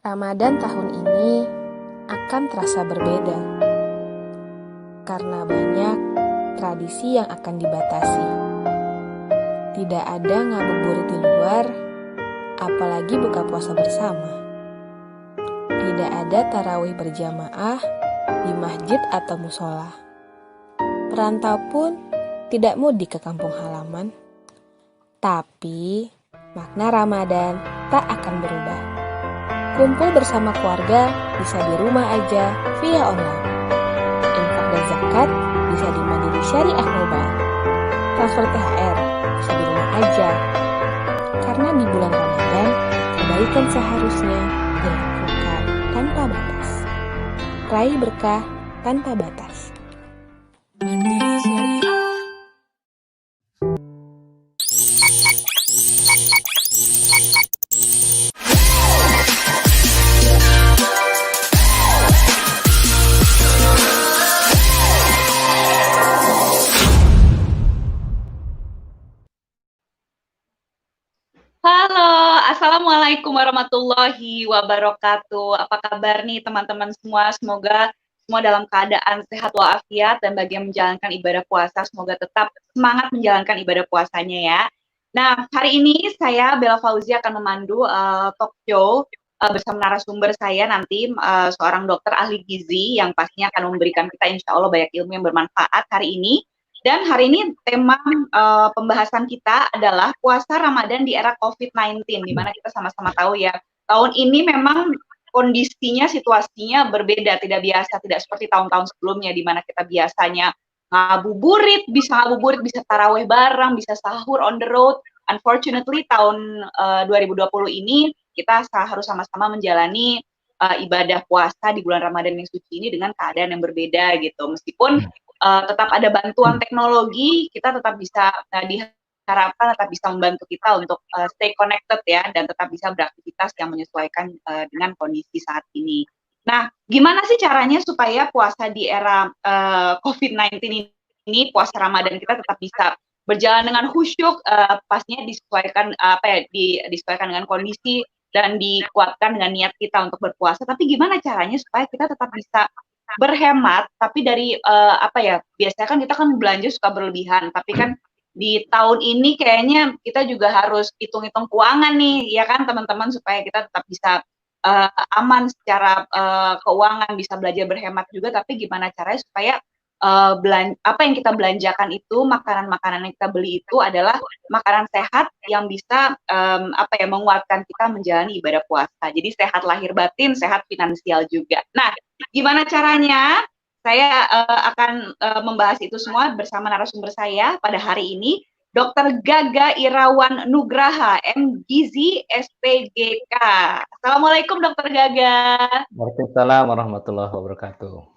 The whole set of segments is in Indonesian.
Ramadan tahun ini akan terasa berbeda karena banyak tradisi yang akan dibatasi. Tidak ada ngabuburit di luar, apalagi buka puasa bersama. Tidak ada tarawih berjamaah di masjid atau musola. Perantau pun tidak mudik ke kampung halaman. Tapi makna Ramadan tak akan berubah. Kumpul bersama keluarga bisa di rumah aja via online. Infak dan zakat bisa dimandiri Syariah Mobile. Transfer THR bisa di rumah aja. Karena di bulan Ramadan, kebaikan seharusnya dilakukan tanpa batas. Raih berkah tanpa batas. Mandiri Syariah. Halo, Assalamualaikum warahmatullahi wabarakatuh. Apa kabar nih teman-teman semua? Semoga semua dalam keadaan sehat walafiat dan bagi yang menjalankan ibadah puasa, semoga tetap semangat menjalankan ibadah puasanya ya. Nah, hari ini saya Bella Fauzi akan memandu talk show bersama narasumber saya nanti seorang dokter ahli gizi yang pastinya akan memberikan kita insya Allah banyak ilmu yang bermanfaat hari ini. Dan hari ini tema pembahasan kita adalah puasa Ramadan di era COVID-19, di mana kita sama-sama tahu ya, tahun ini memang kondisinya, situasinya berbeda, tidak biasa, tidak seperti tahun-tahun sebelumnya, di mana kita biasanya ngabuburit, bisa taraweh bareng, bisa sahur on the road. Unfortunately, tahun 2020 ini kita harus sama-sama menjalani ibadah puasa di bulan Ramadan yang suci ini dengan keadaan yang berbeda gitu. Meskipun tetap ada bantuan teknologi, kita tetap bisa diharapkan tetap bisa membantu kita untuk stay connected ya, dan tetap bisa beraktivitas yang menyesuaikan dengan kondisi saat ini. Nah, gimana sih caranya supaya puasa di era COVID-19 ini, puasa Ramadan kita tetap bisa berjalan dengan khusyuk, pastinya disesuaikan disesuaikan dengan kondisi dan dikuatkan dengan niat kita untuk berpuasa. Tapi gimana caranya supaya kita tetap bisa berhemat, tapi dari biasanya kan kita kan belanja suka berlebihan, tapi kan di tahun ini kayaknya kita juga harus hitung-hitung keuangan nih, ya kan teman-teman, supaya kita tetap bisa aman secara keuangan, bisa belajar berhemat juga, tapi gimana caranya supaya apa yang kita belanjakan itu, makanan-makanan yang kita beli itu adalah makanan sehat yang bisa menguatkan kita menjalani ibadah puasa. Jadi sehat lahir batin, sehat finansial juga. Nah, gimana caranya? Saya akan membahas itu semua bersama narasumber saya pada hari ini, Dr. Gaga Irawan Nugraha, MGizi SPGK. Assalamualaikum Dr. Gaga. Waalaikumsalam warahmatullahi wabarakatuh.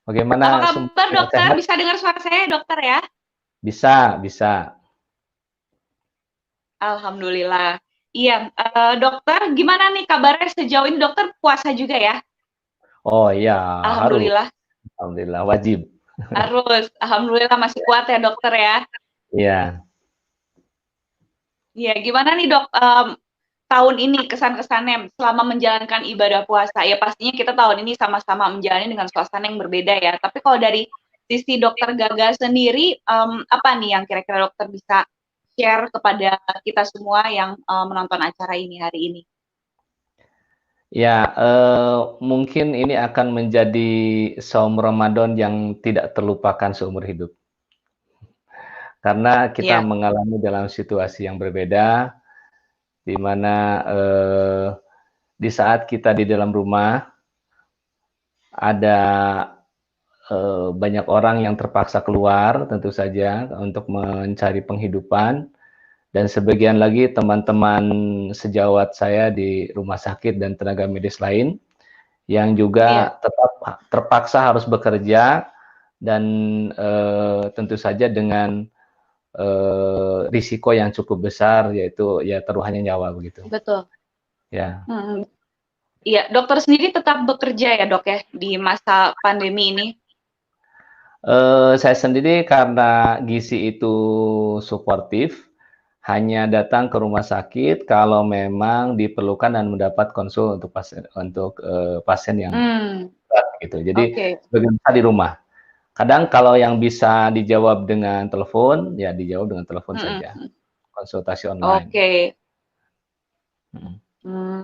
Bagaimana? Apa kabar dokter? Sehat? Bisa dengar suara saya dokter ya? Bisa. Alhamdulillah. Iya, dokter, gimana nih kabarnya sejauh ini? Dokter puasa juga ya? Oh iya, Alhamdulillah. Alhamdulillah, wajib. Harus, alhamdulillah masih kuat ya dokter ya? Iya. Iya, gimana nih dok, tahun ini kesan-kesannya selama menjalankan ibadah puasa? Ya pastinya kita tahun ini sama-sama menjalani dengan suasana yang berbeda ya, tapi kalau dari sisi dokter Gaga sendiri, apa nih yang kira-kira dokter bisa share kepada kita semua yang menonton acara ini hari ini? Ya, mungkin ini akan menjadi saum Ramadan yang tidak terlupakan seumur hidup. Karena kita mengalami dalam situasi yang berbeda, di mana di saat kita di dalam rumah, ada banyak orang yang terpaksa keluar tentu saja untuk mencari penghidupan, dan sebagian lagi teman-teman sejawat saya di rumah sakit dan tenaga medis lain yang juga tetap terpaksa harus bekerja, dan tentu saja dengan risiko yang cukup besar, yaitu ya taruhannya nyawa begitu. Betul. Ya. Iya, dokter sendiri tetap bekerja ya dok ya di masa pandemi ini? Saya sendiri karena gizi itu suportif, hanya datang ke rumah sakit kalau memang diperlukan dan mendapat konsul untuk pasien yang berat gitu. Jadi sebagian besar di rumah. Kadang kalau yang bisa dijawab dengan telepon, ya dijawab dengan telepon saja. Konsultasi online.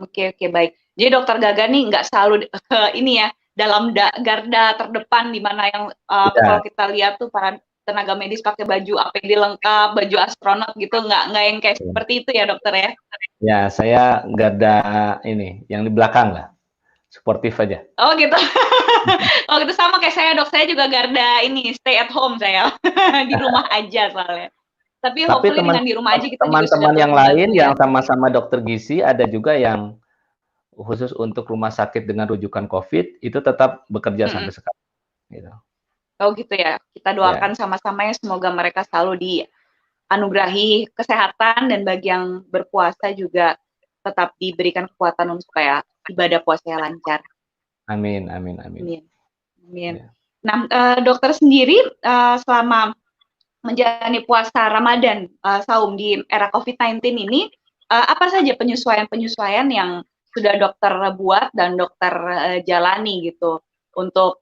Oke, baik. Jadi Dokter Gaga nih nggak selalu ini ya, dalam garda terdepan di mana yang kalau kita lihat tuh para tenaga medis pakai baju APD lengkap, baju astronot gitu, nggak yang kayak seperti itu ya dokter ya? Ya, saya garda ini, yang di belakang lah, sportif aja. Oh gitu. Oh gitu sama kayak saya dok, saya juga garda ini, stay at home saya, di rumah aja soalnya. Tapi dengan di rumah aja kita teman-teman yang lain yang sama-sama dokter gizi ada juga yang khusus untuk rumah sakit dengan rujukan COVID itu tetap bekerja sampai sekarang. Gitu. Oh gitu ya. Kita doakan sama-sama ya semoga mereka selalu dianugerahi kesehatan dan bagi yang berpuasa juga tetap diberikan kekuatan untuk supaya ibadah puasanya lancar. Amin. Ya. Nah, dokter sendiri selama menjalani puasa Ramadan, saum di era COVID-19 ini, apa saja penyesuaian-penyesuaian yang sudah dokter buat dan dokter jalani gitu untuk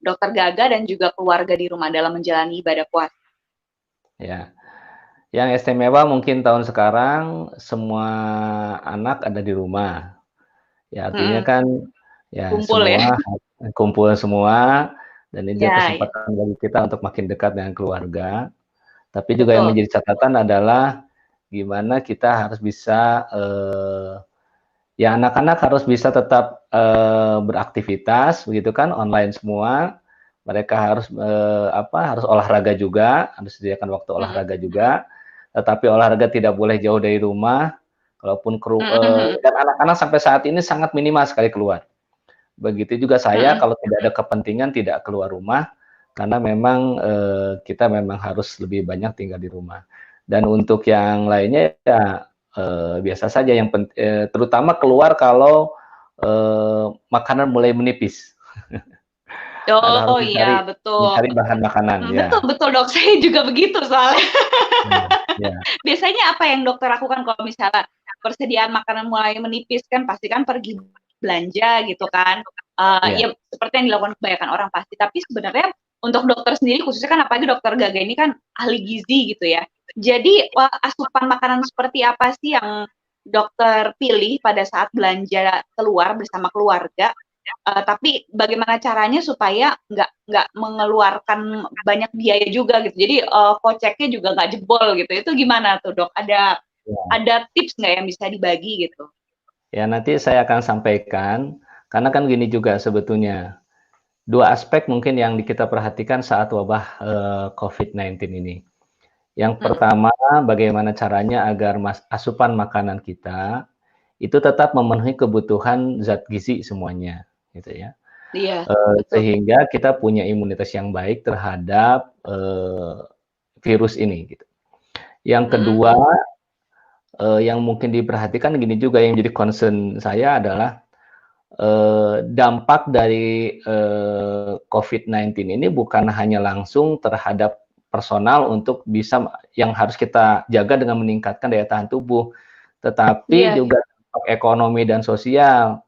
dokter Gaga dan juga keluarga di rumah dalam menjalani ibadah puasa? Ya, yang istimewa mungkin tahun sekarang semua anak ada di rumah. Ya artinya kan ya kumpul semua kumpul semua. Dan ini kesempatan bagi kita untuk makin dekat dengan keluarga. Tapi juga yang menjadi catatan adalah gimana kita harus bisa, ya anak-anak harus bisa tetap beraktivitas, begitu kan, online semua. Mereka harus harus olahraga juga, harus disediakan waktu olahraga juga. Tetapi olahraga tidak boleh jauh dari rumah. Kalaupun dan anak-anak sampai saat ini sangat minimal sekali keluar. Begitu juga saya kalau tidak ada kepentingan tidak keluar rumah karena memang kita memang harus lebih banyak tinggal di rumah. Dan untuk yang lainnya ya biasa saja yang terutama keluar kalau makanan mulai menipis. Oh iya betul. Mencari bahan makanan. Betul dok, saya juga begitu soalnya. Biasanya apa yang dokter lakukan kalau misalnya persediaan makanan mulai menipis kan pasti kan pergi belanja gitu kan, ya seperti yang dilakukan kebanyakan orang pasti. Tapi sebenarnya untuk dokter sendiri khususnya kan apalagi dokter Gaga ini kan ahli gizi gitu ya. Jadi asupan makanan seperti apa sih yang dokter pilih pada saat belanja keluar bersama keluarga? Tapi bagaimana caranya supaya nggak mengeluarkan banyak biaya juga gitu. Jadi koceknya juga nggak jebol gitu. Itu gimana tuh dok? Ada tips nggak yang bisa dibagi gitu? Ya nanti saya akan sampaikan, karena kan gini juga sebetulnya, dua aspek mungkin yang kita perhatikan saat wabah COVID-19 ini. Yang pertama, bagaimana caranya agar asupan makanan kita itu tetap memenuhi kebutuhan zat gizi semuanya, gitu ya. Sehingga kita punya imunitas yang baik terhadap virus ini. Gitu. Yang kedua, yang mungkin diperhatikan gini juga yang jadi concern saya adalah dampak dari COVID-19 ini bukan hanya langsung terhadap personal untuk bisa yang harus kita jaga dengan meningkatkan daya tahan tubuh, tetapi juga dampak ekonomi dan sosial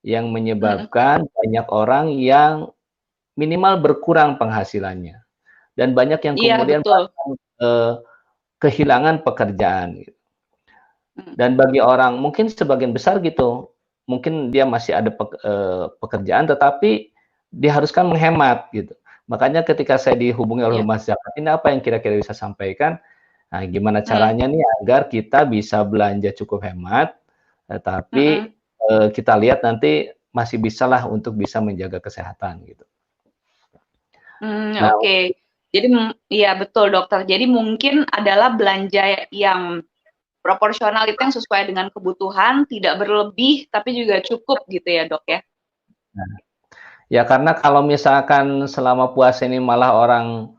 yang menyebabkan banyak orang yang minimal berkurang penghasilannya dan banyak yang kemudian kehilangan pekerjaan. Gitu. Dan bagi orang mungkin sebagian besar gitu, mungkin dia masih ada pekerjaan tetapi diharuskan menghemat gitu. Makanya ketika saya dihubungi oleh Mas Zakat, ini apa yang kira-kira bisa sampaikan? Nah, gimana caranya nih agar kita bisa belanja cukup hemat, tetapi kita lihat nanti masih bisalah untuk bisa menjaga kesehatan gitu. Oke. Jadi iya betul dokter. Jadi mungkin adalah belanja yang proporsional itu yang sesuai dengan kebutuhan, tidak berlebih, tapi juga cukup gitu ya dok ya? Nah, ya karena kalau misalkan selama puasa ini malah orang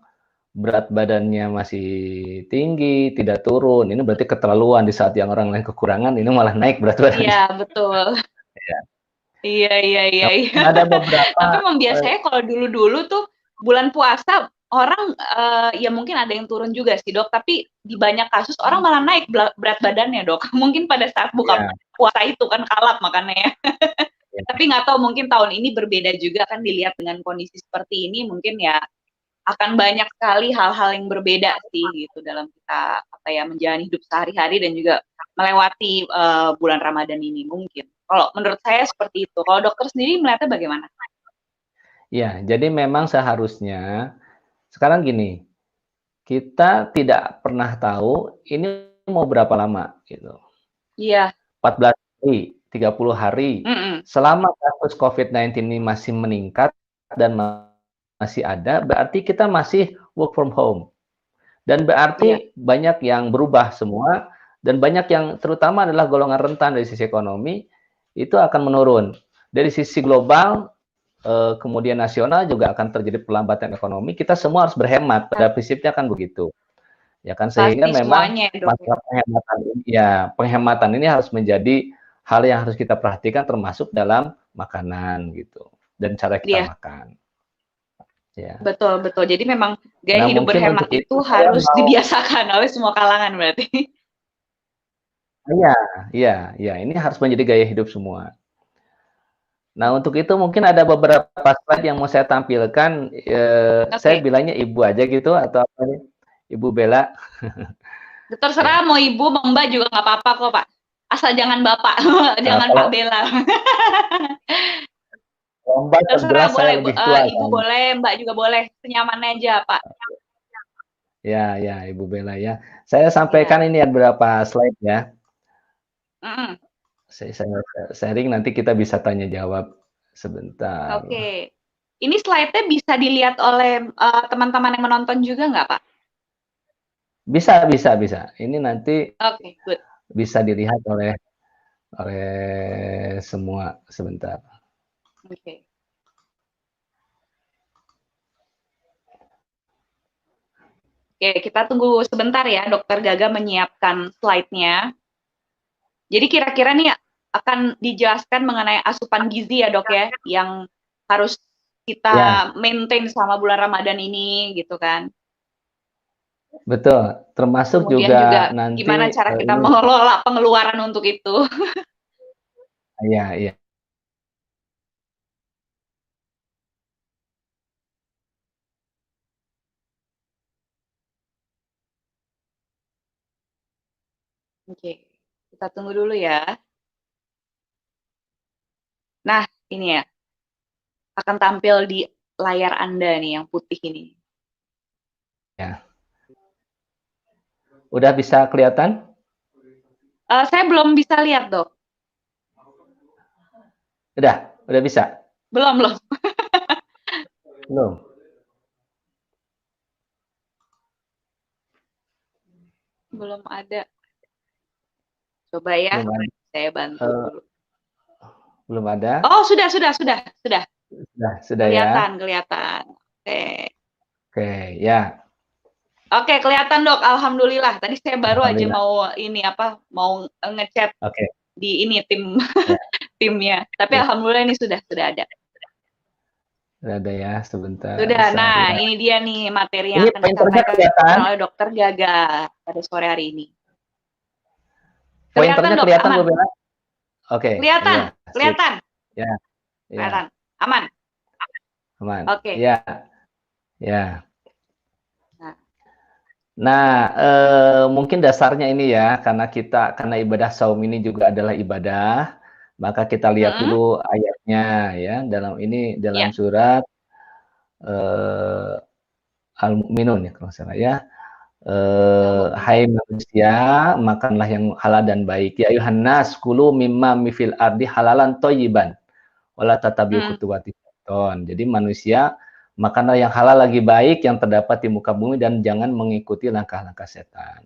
berat badannya masih tinggi, tidak turun, ini berarti keterlaluan di saat yang orang lain kekurangan, ini malah naik berat badannya. Iya betul. Iya. Ada beberapa. Tapi memang biasanya kalau dulu-dulu tuh bulan puasa orang ya mungkin ada yang turun juga sih dok, tapi di banyak kasus orang malah naik berat badannya dok. Mungkin pada saat buka Ya, puasa itu kan kalap makannya ya. ya, Tapi nggak tahu mungkin tahun ini berbeda juga kan dilihat dengan kondisi seperti ini mungkin ya akan banyak sekali hal-hal yang berbeda sih gitu dalam kita apa ya menjalani hidup sehari-hari dan juga melewati bulan Ramadan ini mungkin. Kalau menurut saya seperti itu. Kalau dokter sendiri melihatnya bagaimana? ya. Jadi memang seharusnya sekarang gini, kita tidak pernah tahu ini mau berapa lama gitu. Iya. 14 hari, 30 hari. Mm-mm. Selama kasus COVID-19 ini masih meningkat dan masih ada, berarti kita masih work from home. Dan Iya. berarti banyak yang berubah semua dan banyak yang terutama adalah golongan rentan dari sisi ekonomi itu akan menurun. Dari sisi global kemudian nasional juga akan terjadi pelambatan ekonomi. Kita semua harus berhemat. Pada prinsipnya kan begitu. Ya kan sehingga Pasti memang semuanya dok. masalah penghematan ini ya penghematan ini harus menjadi hal yang harus kita perhatikan termasuk dalam makanan gitu dan cara kita Iya. makan. Ya. Betul betul. Jadi memang gaya Nah, hidup mungkin berhemat untuk itu saya harus mau dibiasakan oleh semua kalangan berarti. iya, iya, iya, ini harus menjadi gaya hidup semua. Nah, untuk itu mungkin ada beberapa slide yang mau saya tampilkan, saya Oke. bilangnya Ibu aja gitu atau apa nih? Ibu Bella. Terserah Ya. mau ibu mau mbak juga nggak apa-apa kok pak. Asal jangan bapak, jangan Pak Kalau Bella. lomba Terserah jelas saya boleh, lebih tua ibu kan. boleh, mbak juga boleh, senyamannya aja pak. Ya, ya, Ibu Bella ya. Saya Iya. sampaikan ini ada beberapa slide ya. Mm-mm. Saya sharing nanti kita bisa tanya jawab sebentar. Oke. Ini slide-nya bisa dilihat oleh teman-teman yang menonton juga nggak pak? Bisa, bisa, bisa. Ini nanti Oke, good. bisa dilihat oleh semua sebentar. Oke. Oke, kita tunggu sebentar ya, Dokter Gaga menyiapkan slide-nya. Jadi kira-kira nih akan dijelaskan mengenai asupan gizi ya dok ya, yang harus Ya, kita maintain selama bulan Ramadan ini gitu kan. betul. Termasuk Kemudian juga juga gimana nanti cara kita ini mengelola pengeluaran untuk itu. ya, ya. Oke, kita tunggu dulu ya. Nah, ini ya, akan tampil di layar Anda nih yang putih ini. Ya. Udah bisa kelihatan? Saya belum bisa lihat dok. Udah bisa? Belum, belum. Belum. Belum ada. Coba ya, Belum ada. saya bantu dulu. Belum ada? Oh, sudah. Sudah ya. Kelihatan. Oke. Oke, ya. Oke, kelihatan dok. Alhamdulillah. Tadi saya baru aja Alhamdulillah. mau ngechat Oke. di ini tim Ya. timnya. Tapi Ya. alhamdulillah ini sudah ada. Sudah ada ya, sebentar. Sudah. Nah, Saya. ini dia nih materi yang Ini akan pointernya disampaikan kelihatan? oleh Dokter Gaga pada sore hari ini. Pointernya Dok, kelihatan, aman. Bu Bella? Oke. Kelihatan. Iya, sip. Kelihatan. Ya. Ya. Kelihatan. Aman. Aman. Oke. Ya. Ya. Nah, Nah, mungkin dasarnya ini ya, karena ibadah saum ini juga adalah ibadah, maka kita lihat dulu ayatnya ya. Dalam ya. surat Al-Mu'minun ya kalau salah ya. Hai manusia, makanlah yang halal dan baik. Ya ayuhan nas, kulu mimma mifil ardi halalan thayyiban. Wala tatabi'u khutuwati syaiton. Jadi manusia makanlah yang halal lagi baik yang terdapat di muka bumi dan jangan mengikuti langkah-langkah setan.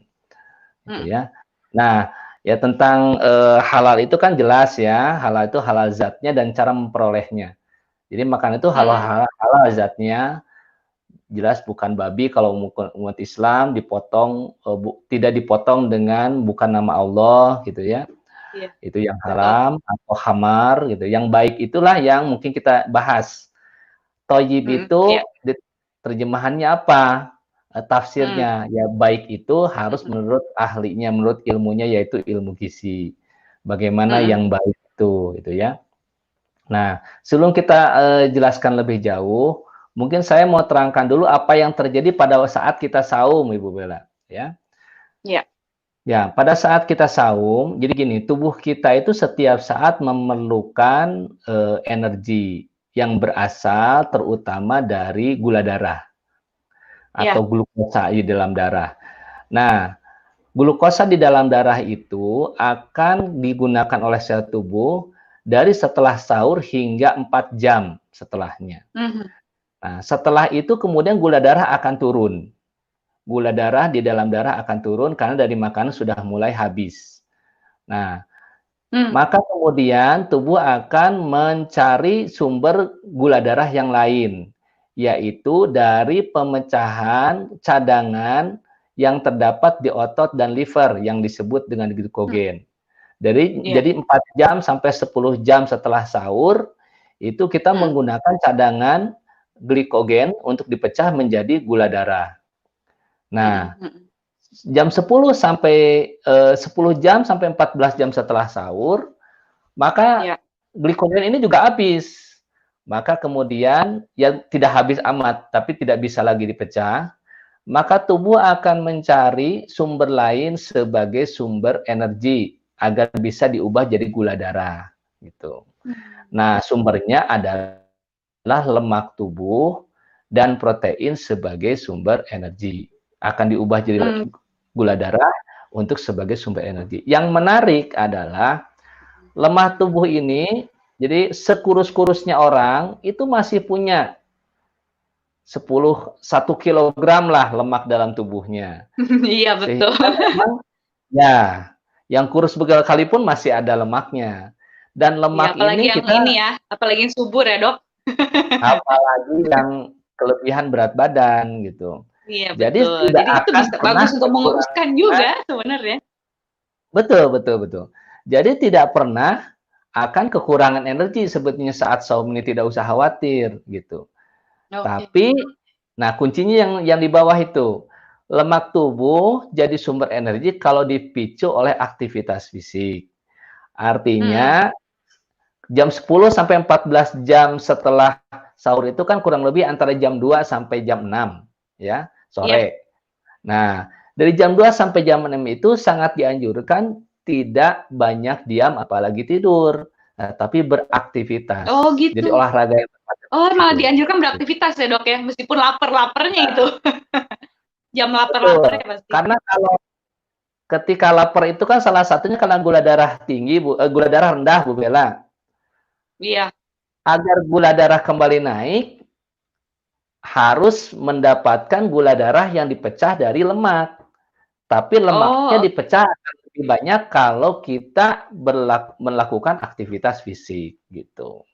Gitu ya. Nah, ya tentang halal itu kan jelas ya. Halal itu halal zatnya dan cara memperolehnya. Jadi makan itu halal zatnya. Jelas bukan babi kalau umat Islam dipotong tidak dipotong dengan bukan nama Allah gitu ya. Iya. Itu yang haram atau khamar gitu. Yang baik itulah yang mungkin kita bahas. Thayyib itu terjemahannya apa? Tafsirnya. Ya baik itu harus menurut ahlinya, menurut ilmunya yaitu ilmu gizi. Bagaimana yang baik itu, gitu ya. Nah, sebelum kita jelaskan lebih jauh, mungkin saya mau terangkan dulu apa yang terjadi pada saat kita saum, Ibu Bella, ya. Iya. Ya, pada saat kita saum, jadi gini, tubuh kita itu setiap saat memerlukan energi yang berasal terutama dari gula darah Iya. atau glukosa di dalam darah. Nah, glukosa di dalam darah itu akan digunakan oleh sel tubuh dari setelah sahur hingga 4 jam setelahnya. Nah, setelah itu kemudian gula darah akan turun. Gula darah di dalam darah akan turun karena dari makanan sudah mulai habis. Nah, maka kemudian tubuh akan mencari sumber gula darah yang lain, yaitu dari pemecahan cadangan yang terdapat di otot dan liver yang disebut dengan glikogen. Jadi 4 jam sampai 10 jam setelah sahur, itu kita menggunakan cadangan glikogen untuk dipecah menjadi gula darah. Nah, jam 10 sampai 10 jam sampai 14 jam setelah sahur, maka glikogen ini juga habis. Maka kemudian ya tidak habis amat, tapi tidak bisa lagi dipecah. Maka tubuh akan mencari sumber lain sebagai sumber energi agar bisa diubah jadi gula darah, gitu. Nah, sumbernya adalah lemak tubuh dan protein sebagai sumber energi. Akan diubah jadi gula darah untuk sebagai sumber energi. Yang menarik adalah lemak tubuh ini, jadi sekurus-kurusnya orang itu masih punya 1 kilogram lah lemak dalam tubuhnya. Iya, betul. Sehingga memang, ya, yang kurus sekalipun masih ada lemaknya. Dan lemak apalagi ini yang kita, apalagi yang subur ya, Dok. apalagi yang kelebihan berat badan gitu. Iya, Jadi betul. tidak Jadi itu akan bisa pernah bagus untuk menguruskan juga sebenarnya. Betul. Jadi tidak pernah akan kekurangan energi sebetulnya saat saum ini, tidak usah khawatir gitu. Tapi, nah kuncinya yang di bawah itu, lemak tubuh jadi sumber energi kalau dipicu oleh aktivitas fisik. Artinya jam 10 sampai 14 jam setelah sahur itu kan kurang lebih antara jam 2 sampai jam 6 ya, sore. Nah, dari jam 2 sampai jam 6 itu sangat dianjurkan tidak banyak diam apalagi tidur, tapi beraktivitas. Oh, gitu. Jadi olahraga yang tepat. Oh, malah dianjurkan beraktivitas ya, Dok ya, meskipun lapar-laparnya itu. Jam lapar-laparnya pasti. Karena kalau ketika lapar itu kan salah satunya karena gula darah tinggi, gula darah rendah, Bu Bella. Iya. Agar gula darah kembali naik, harus mendapatkan gula darah yang dipecah dari lemak. Tapi lemaknya dipecah akan lebih banyak kalau kita melakukan aktivitas fisik, gitu.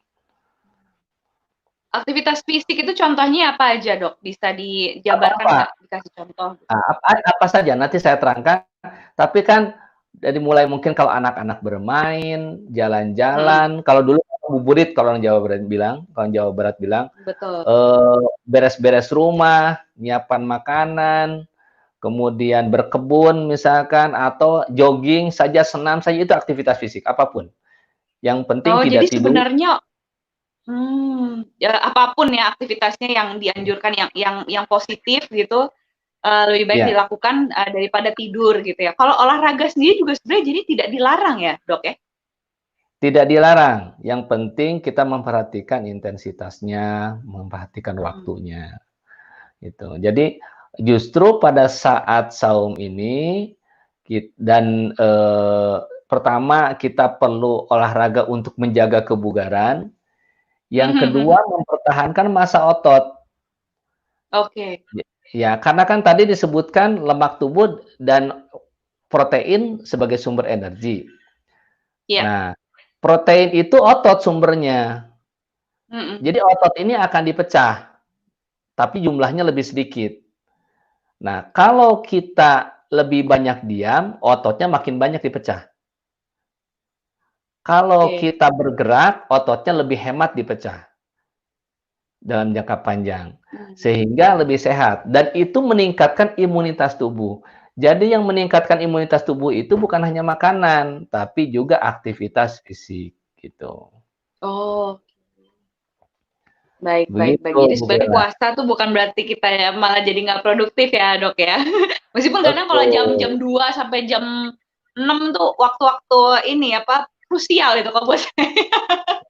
Aktivitas fisik itu contohnya apa aja, Dok? Bisa dijabarkan nggak? Dikasih contoh. Apa saja, nanti saya terangkan. Tapi kan dari mulai mungkin kalau anak-anak bermain, jalan-jalan, kalau dulu ngabuburit kalau orang Jawa Barat bilang, betul. Beres-beres rumah, nyiapkan makanan, kemudian berkebun misalkan, atau jogging saja, senam saja, itu aktivitas fisik apapun. Yang penting tidak jadi tidur. Sebenarnya ya, apapun ya aktivitasnya yang dianjurkan yang positif gitu, lebih baik dilakukan daripada tidur gitu ya. Kalau olahraga sendiri juga sebenarnya jadi tidak dilarang ya, Dok ya? Tidak dilarang. Yang penting kita memperhatikan intensitasnya, memperhatikan waktunya. Gitu. Jadi justru pada saat saum ini dan pertama kita perlu olahraga untuk menjaga kebugaran. Yang kedua mempertahankan massa otot. Ya, karena kan tadi disebutkan lemak tubuh dan protein sebagai sumber energi. Nah, protein itu otot sumbernya. Jadi otot ini akan dipecah, tapi jumlahnya lebih sedikit. Nah, kalau kita lebih banyak diam, ototnya makin banyak dipecah. Kalau kita bergerak, ototnya lebih hemat dipecah. dalam jangka panjang. Hmm. Sehingga lebih sehat dan itu meningkatkan imunitas tubuh. Jadi yang meningkatkan imunitas tubuh itu bukan hanya makanan, tapi juga aktivitas fisik gitu. Oh, baik, baik, baik. Begitu Jadi Bu sebenarnya Bella. puasa tuh bukan berarti kita ya malah jadi nggak produktif ya, Dok, ya. Meskipun kadang kalau jam-jam Betul. 2 sampai jam 6 tuh waktu-waktu ini apa, krusial itu kalau buat saya.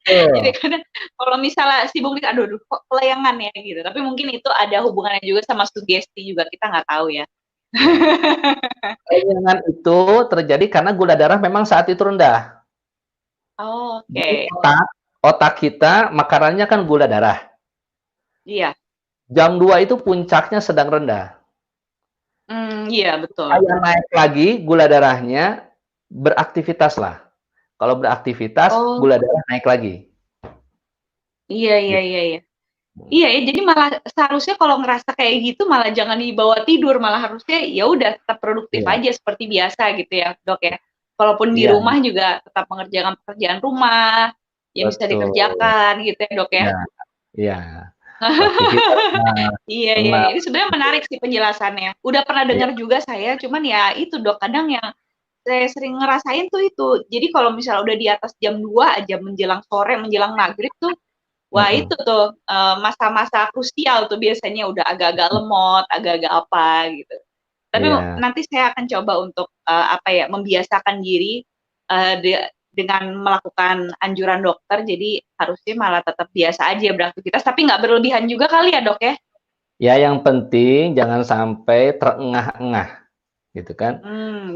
Jadi Betul. kadang kalau misalnya sibuk nih, aduh aduh kok kelayangan ya gitu. Tapi mungkin itu ada hubungannya juga sama sugesti juga, kita nggak tahu ya. Ya. Kelayangan itu terjadi karena gula darah memang saat itu rendah. Oh, Jadi oke. otak kita makanannya kan gula darah. Iya. Jam 2 itu puncaknya sedang rendah. Iya betul. Supaya naik lagi gula darahnya, beraktivitaslah. Kalau beraktivitas, Oh, gula darah naik lagi. iya, iya, Gitu. iya, iya. Iya ya, jadi malah seharusnya kalau ngerasa kayak gitu malah jangan dibawa tidur, malah harusnya ya udah tetap produktif Iya. aja seperti biasa gitu ya, Dok, ya. Kalaupun di Iya, rumah juga tetap mengerjakan pekerjaan rumah yang bisa betul. dikerjakan gitu ya, Dok, ya. Iya, iya. Aktivitasnya Iya, iya, iya. benar. Ini sebenarnya menarik sih penjelasannya. Udah pernah Iya, dengar juga saya, cuman ya itu, Dok, kadang yang saya sering ngerasain tuh itu. Jadi kalau misalnya udah di atas jam 2 aja menjelang sore, menjelang maghrib tuh, wah itu mhm. tuh, masa-masa krusial tuh biasanya udah agak-agak lemot, agak-agak apa gitu. Tapi Iya, nanti saya akan coba untuk, apa ya, membiasakan diri, dengan melakukan anjuran dokter, jadi harusnya malah tetap biasa aja beraktivitas, tapi nggak berlebihan juga kali ya, Dok, ya? ya yang penting jangan sampai terengah-engah, gitu kan.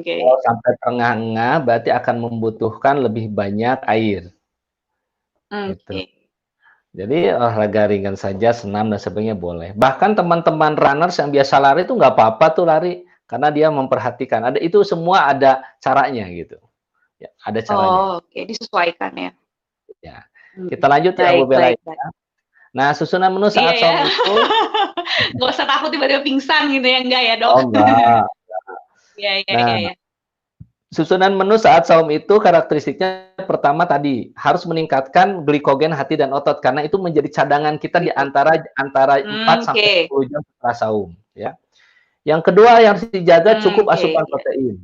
Oke. Kalau sampai terengah-engah berarti akan membutuhkan lebih banyak air, gitu. Oke. Jadi olahraga ringan saja, senam dan sebagainya boleh. Bahkan teman-teman runners yang biasa lari itu nggak apa-apa tuh lari, karena dia memperhatikan. Ada itu semua ada caranya gitu. Ya, ada caranya. Oh, oke, disesuaikan ya? Ya. Kita Mhm. lanjut ya Bu Baik, Bella. baik, baik. Nah, susunan menu Iya saat ya. saum itu Nggak usah takut tiba-tiba pingsan gitu ya, enggak ya, Dok? oh enggak. Iya, iya, iya, Nah, iya. susunan menu saat saum itu karakteristiknya pertama tadi harus meningkatkan glikogen hati dan otot karena itu menjadi cadangan kita di Gitu. antara antara 4 sampai Oke. 10 jam setelah saum, ya. Yang kedua yang harus dijaga cukup Oke, asupan iya. protein.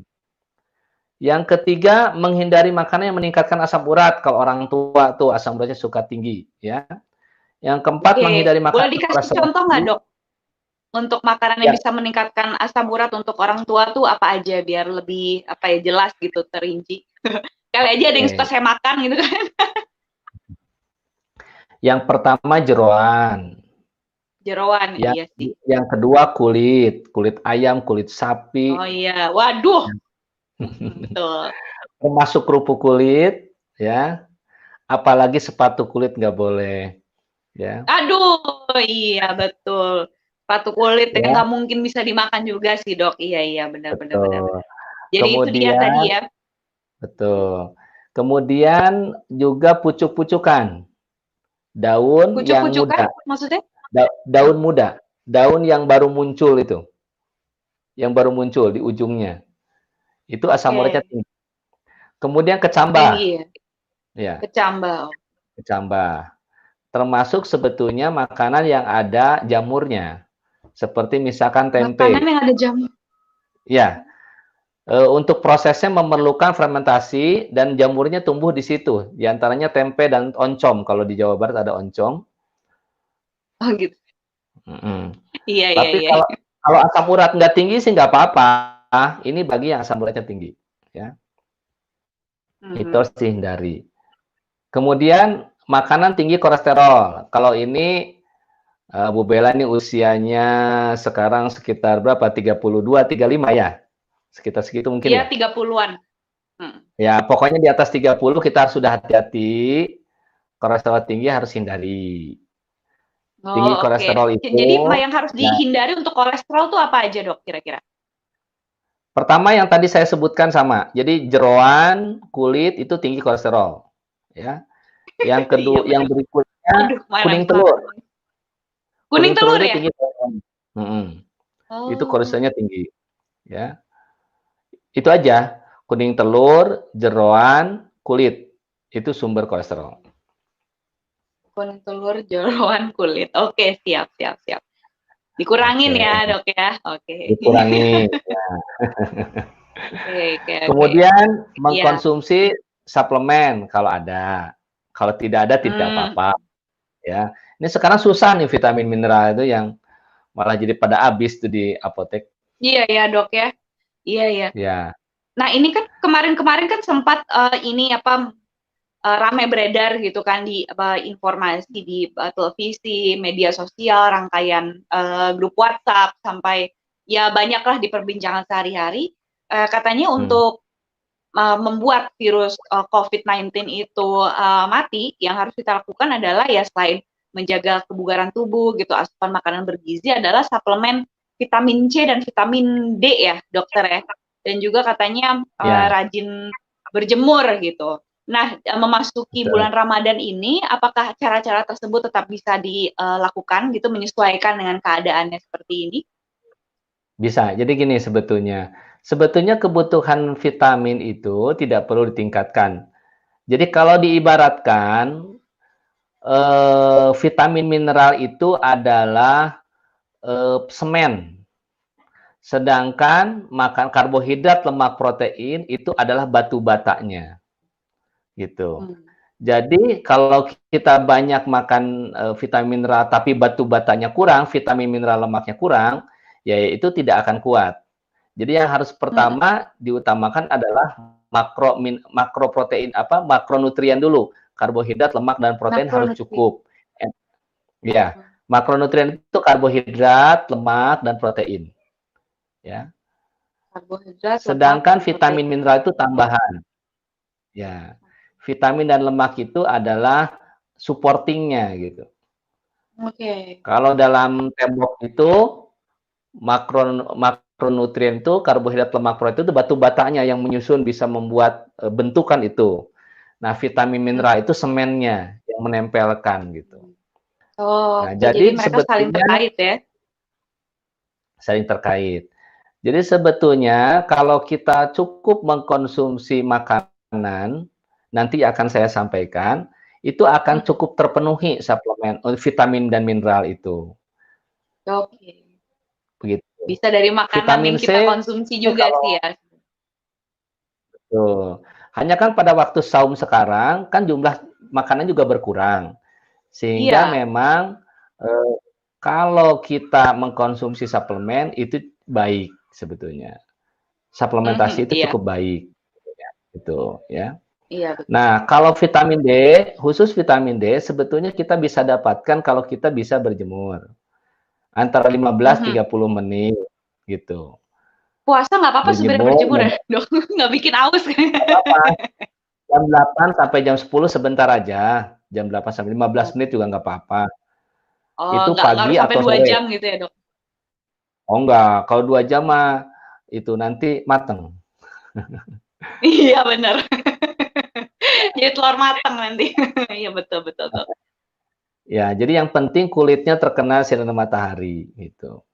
Yang ketiga menghindari makanan yang meningkatkan asam urat. Kalau orang tua tuh asam uratnya suka tinggi, ya. Yang keempat Oke, menghindari boleh makanan dikasih berkolesterol contoh nggak, tinggi. Dok? Untuk makanan yang Ya, bisa meningkatkan asam urat untuk orang tua tuh apa aja biar lebih, apa ya, jelas gitu, terinci. Kali aja ada yang suka oke. saya makan gitu kan. Yang pertama jeroan. Jeroan, Yang iya sih. yang kedua kulit, kulit ayam, kulit sapi, Oh iya, waduh, ya. betul. Termasuk kerupuk kulit, ya. Apalagi sepatu kulit nggak boleh, ya. Aduh, iya betul. Sepatu kulit yang Ya, nggak mungkin bisa dimakan juga sih, Dok. Iya, iya, benar, benar, benar, betul. benar. Jadi itu dia tadi Kemudian ya. betul. Kemudian juga pucuk-pucukan, daun yang Pucuk-pucukan muda, maksudnya? daun muda, daun yang baru muncul itu, yang baru muncul di ujungnya, itu asam uratnya Oke, tinggi. Kemudian tinggi kecambah, ya, ya, kecambah. kecambah. Termasuk sebetulnya makanan yang ada jamurnya, seperti misalkan Makanan tempe. yang ada jamu. Ya, untuk prosesnya memerlukan fermentasi dan jamurnya tumbuh di situ, di antaranya tempe dan oncom, kalau di Jawa Barat ada oncom. Oh gitu. Mhm. Iya, iya, Tapi iya. kalau kalau asam urat nggak tinggi sih nggak apa-apa, ini bagi yang asam uratnya tinggi, ya. Itu Mhm. harus dihindari. Kemudian makanan tinggi kolesterol, kalau ini, Bu Bella ini usianya sekarang sekitar berapa, 32, 35 ya? Sekitar segitu mungkin Iya ya? 30-an. Mhm. Ya, pokoknya di atas 30 kita harus sudah hati-hati, kolesterol tinggi harus hindari. Oh, Tinggi oke. kolesterol itu, Jadi yang harus ya, dihindari untuk kolesterol tuh apa aja, Dok, kira-kira? pertama yang tadi saya sebutkan sama, jadi jeroan, kulit itu tinggi kolesterol, ya. Iya Yang bener. berikutnya Aduh, mana kuning mana telur, kuning kuning telur telur itu ya? tinggi kolesterol, mhm, itu Oh, kolesterolnya tinggi, ya. Itu aja, kuning telur, jeroan, kulit, itu sumber kolesterol. kuning telur, jeroan kulit. Oke, siap siap siap. Dikurangin Oke, ya, Dok, ya? Oke. dikurangi. Oke oke oke. Kemudian Iya. mengkonsumsi suplemen kalau ada. Kalau tidak ada tidak Mmm. apa-apa, ya. Ini sekarang susah nih vitamin mineral itu yang malah jadi pada habis tuh di apotek. Iya ya, Dok, ya. Iya iya. Ya, Nah, ini kan kemarin-kemarin kan sempat, ini apa, rame beredar gitu kan di apa, informasi di, televisi, media sosial, rangkaian, grup WhatsApp, sampai ya banyaklah di perbincangan sehari-hari, katanya hmm, untuk, membuat virus, COVID-19 itu, mati, yang harus kita lakukan adalah ya selain menjaga kebugaran tubuh gitu, asupan makanan bergizi adalah suplemen vitamin C dan vitamin D ya, dokter ya? Dan juga katanya, ya, rajin berjemur gitu. Nah, memasuki betul. bulan Ramadan ini, apakah cara-cara tersebut tetap bisa dilakukan gitu, menyesuaikan dengan keadaannya seperti ini? Bisa. Jadi gini sebetulnya. Sebetulnya kebutuhan vitamin itu tidak perlu ditingkatkan. Jadi kalau diibaratkan vitamin mineral itu adalah semen. Sedangkan makan karbohidrat, lemak, protein itu adalah batu batanya, gitu. Mmm. Jadi kalau kita banyak makan vitamin mineral tapi batu batanya kurang, vitamin mineral lemaknya kurang, ya itu tidak akan kuat. Jadi yang harus Mhm. pertama diutamakan adalah makroprotein apa makronutrien dulu. Karbohidrat, lemak dan protein harus Makronutrien. cukup. Ya, Mhm. makronutrien itu karbohidrat, lemak dan protein, ya. Karbohidrat, lemak, Sedangkan dan vitamin protein. mineral itu tambahan. Ya. Vitamin dan lemak itu adalah supporting-nya gitu. Oke. Kalau dalam tembok itu makronutrien itu karbohidrat, lemak, protein itu batu batanya yang menyusun bisa membuat bentukan itu. Nah, vitamin Mmm. mineral itu semennya yang menempelkan gitu. Oh, Nah, oke, jadi jadi mereka saling sebetulnya terkait ya? saling terkait. Jadi sebetulnya kalau kita cukup mengkonsumsi makanan, nanti akan saya sampaikan, itu akan Mhm. cukup terpenuhi suplemen vitamin dan mineral itu. Oke. Begitu. Bisa dari makanan Vitamin yang C kita konsumsi itu juga kalau sih ya? betul. Hanya kan pada waktu saum sekarang kan jumlah makanan juga berkurang. Sehingga Iya. memang eee, kalau kita mengkonsumsi suplemen itu baik sebetulnya. Mhm, Suplementasi itu iya. cukup baik, gitu ya. Iya, betul. Nah, kalau vitamin D, khusus vitamin D sebetulnya kita bisa dapatkan kalau kita bisa berjemur. Antara 15, Mhm. 30 menit gitu. Puasa nggak apa-apa sebenarnya Berjemur berjemur ya, Dok? Nggak bikin aus kan? nggak apa-apa, jam 8 sampai jam 10 sebentar aja, jam 8 sampai 15 Oh. menit juga nggak apa-apa. Oh, Itu nggak pagi harus sampai atau 2 sore. jam gitu ya, Dok? Oh enggak, kalau 2 jam mah itu nanti mateng. Iya, bener. Jadi telur mateng nanti. Iya, betul betul tuh. Ya, jadi yang penting kulitnya terkena sinar matahari gitu.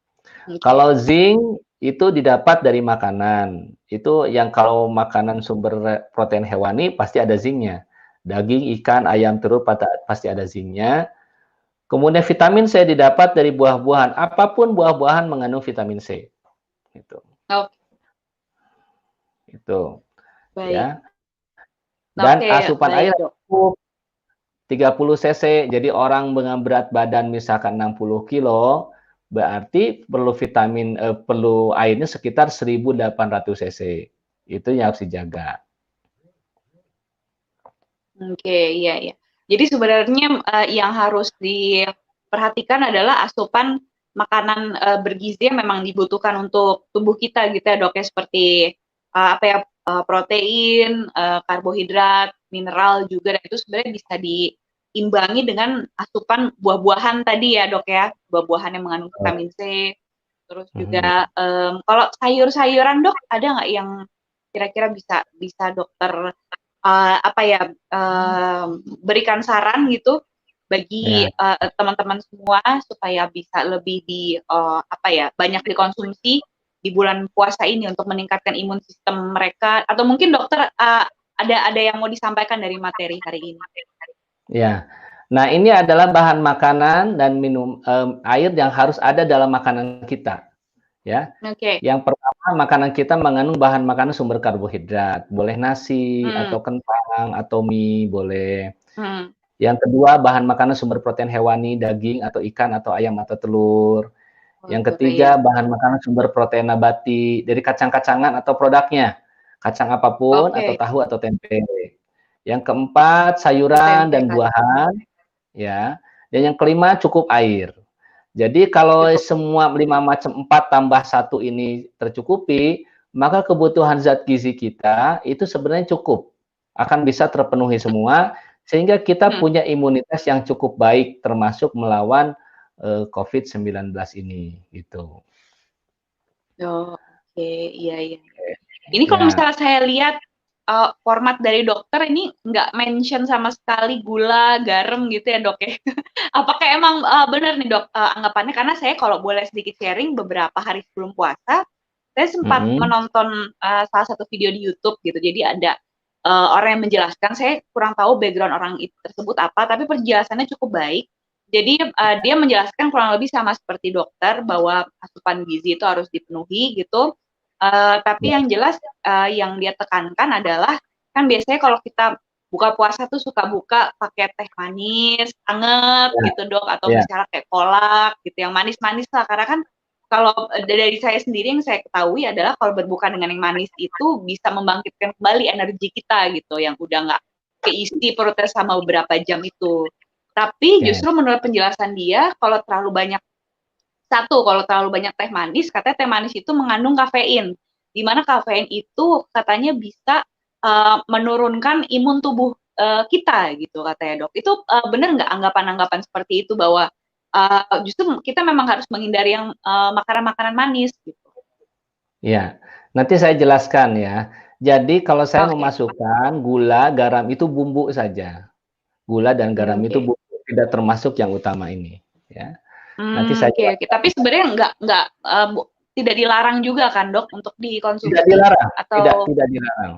Oke. Kalau zinc itu didapat dari makanan. Itu yang kalau makanan sumber protein hewani pasti ada zinc-nya. Daging, ikan, ayam, telur pasti ada zinc-nya. Kemudian vitamin C didapat dari buah-buahan. Apapun buah-buahan mengandung vitamin C. Gitu. Oke, Itu baik. ya. Dan Oke, asupan baik, air Dok. cukup 30 cc. Jadi orang dengan berat badan misalkan 60 kilo berarti perlu airnya sekitar 1.800 cc. Itu yang harus dijaga. Oke, iya iya. Jadi sebenarnya, yang harus diperhatikan adalah asupan makanan, bergizi yang memang dibutuhkan untuk tubuh kita gitu ya, Dok, ya, seperti, apa ya, protein, karbohidrat, mineral juga dan itu sebenarnya bisa diimbangi dengan asupan buah-buahan tadi ya, Dok, ya. Buah-buahan yang mengandung Oh, vitamin C, terus mhm. juga, kalau sayur-sayuran, Dok, ada nggak yang kira-kira bisa bisa dokter apa ya, berikan saran gitu bagi, Ya, teman-teman semua supaya bisa lebih apa ya, banyak dikonsumsi di bulan puasa ini untuk meningkatkan imun sistem mereka atau mungkin dokter, ada yang mau disampaikan dari materi hari ini? ya. Nah, ini adalah bahan makanan dan air yang harus ada dalam makanan kita, ya. Oke. Yang pertama, makanan kita mengandung bahan makanan sumber karbohidrat, boleh nasi Hmm. atau kentang atau mie, boleh. Hmm. Yang kedua, bahan makanan sumber protein hewani, daging atau ikan atau ayam atau telur. Oh, Yang iya. ketiga, bahan makanan sumber protein nabati dari kacang-kacangan atau produknya, kacang apapun atau Oke. tahu atau tempe. Yang keempat, Oh, sayuran tempe, dan kacang. buahan, ya. Dan yang kelima, cukup air. Jadi kalau Cukup. semua 5 macam 4 tambah 1 ini tercukupi, maka kebutuhan zat gizi kita itu sebenarnya cukup. Akan bisa terpenuhi semua, sehingga kita Hmm. punya imunitas yang cukup baik termasuk melawan COVID-19 ini, gitu. Oh, oke. Iya, iya. Ini kalau Ya. misalnya saya lihat format dari dokter ini nggak mention sama sekali gula, garam gitu ya, Dok, ya. Apakah emang benar nih, Dok, anggapannya? Karena saya kalau boleh sedikit sharing, beberapa hari sebelum puasa, saya sempat menonton salah satu video di YouTube gitu. Jadi ada orang yang menjelaskan, saya kurang tahu background orang tersebut apa, tapi penjelasannya cukup baik. Jadi dia menjelaskan kurang lebih sama seperti dokter bahwa asupan gizi itu harus dipenuhi gitu. Tapi yang jelas yang dia tekankan adalah kan biasanya kalau kita buka puasa tuh suka buka pakai teh manis, anget Ya, gitu, Dok, atau ya. misalnya kayak kolak gitu, yang manis-manis lah. Karena kan kalau dari saya sendiri yang saya ketahui adalah kalau berbuka dengan yang manis itu bisa membangkitkan kembali energi kita gitu, yang udah nggak keisi perutnya sama beberapa jam itu. Tapi Oke. justru menurut penjelasan dia, kalau terlalu banyak teh manis, katanya teh manis itu mengandung kafein. Di mana kafein itu katanya bisa menurunkan imun tubuh kita gitu katanya, Dok. Itu benar nggak anggapan-anggapan seperti itu bahwa justru kita memang harus menghindari yang makanan-makanan manis gitu? Ya, nanti saya jelaskan ya. Jadi kalau saya Oke. memasukkan gula, garam itu bumbu saja. Gula dan garam itu Oke. bumbu, tidak termasuk yang utama ini, ya. Nanti saya Oke, oke. Tapi jelaskan. sebenarnya nggak tidak dilarang juga kan, Dok, untuk Tidak dikonsumsi dilarang, atau tidak dilarang.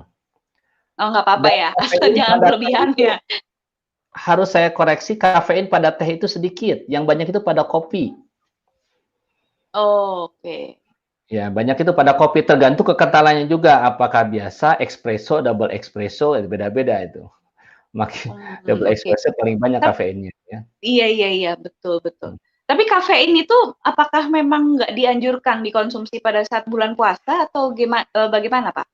oh, nggak apa-apa Dan ya, asal kafein jangan pada teh berlebihan itu ya? harus saya koreksi, kafein pada teh itu sedikit, yang banyak itu pada kopi. Oke. Ya, banyak itu pada kopi, tergantung kekentalannya juga, apakah biasa, espresso, double espresso, beda-beda itu. Makin double Oke. espresso paling banyak Tap kafeinnya, ya. iya, iya, iya, betul, betul. Hmm. Tapi kafein itu apakah memang nggak dianjurkan dikonsumsi pada saat bulan puasa atau bagaimana, Pak?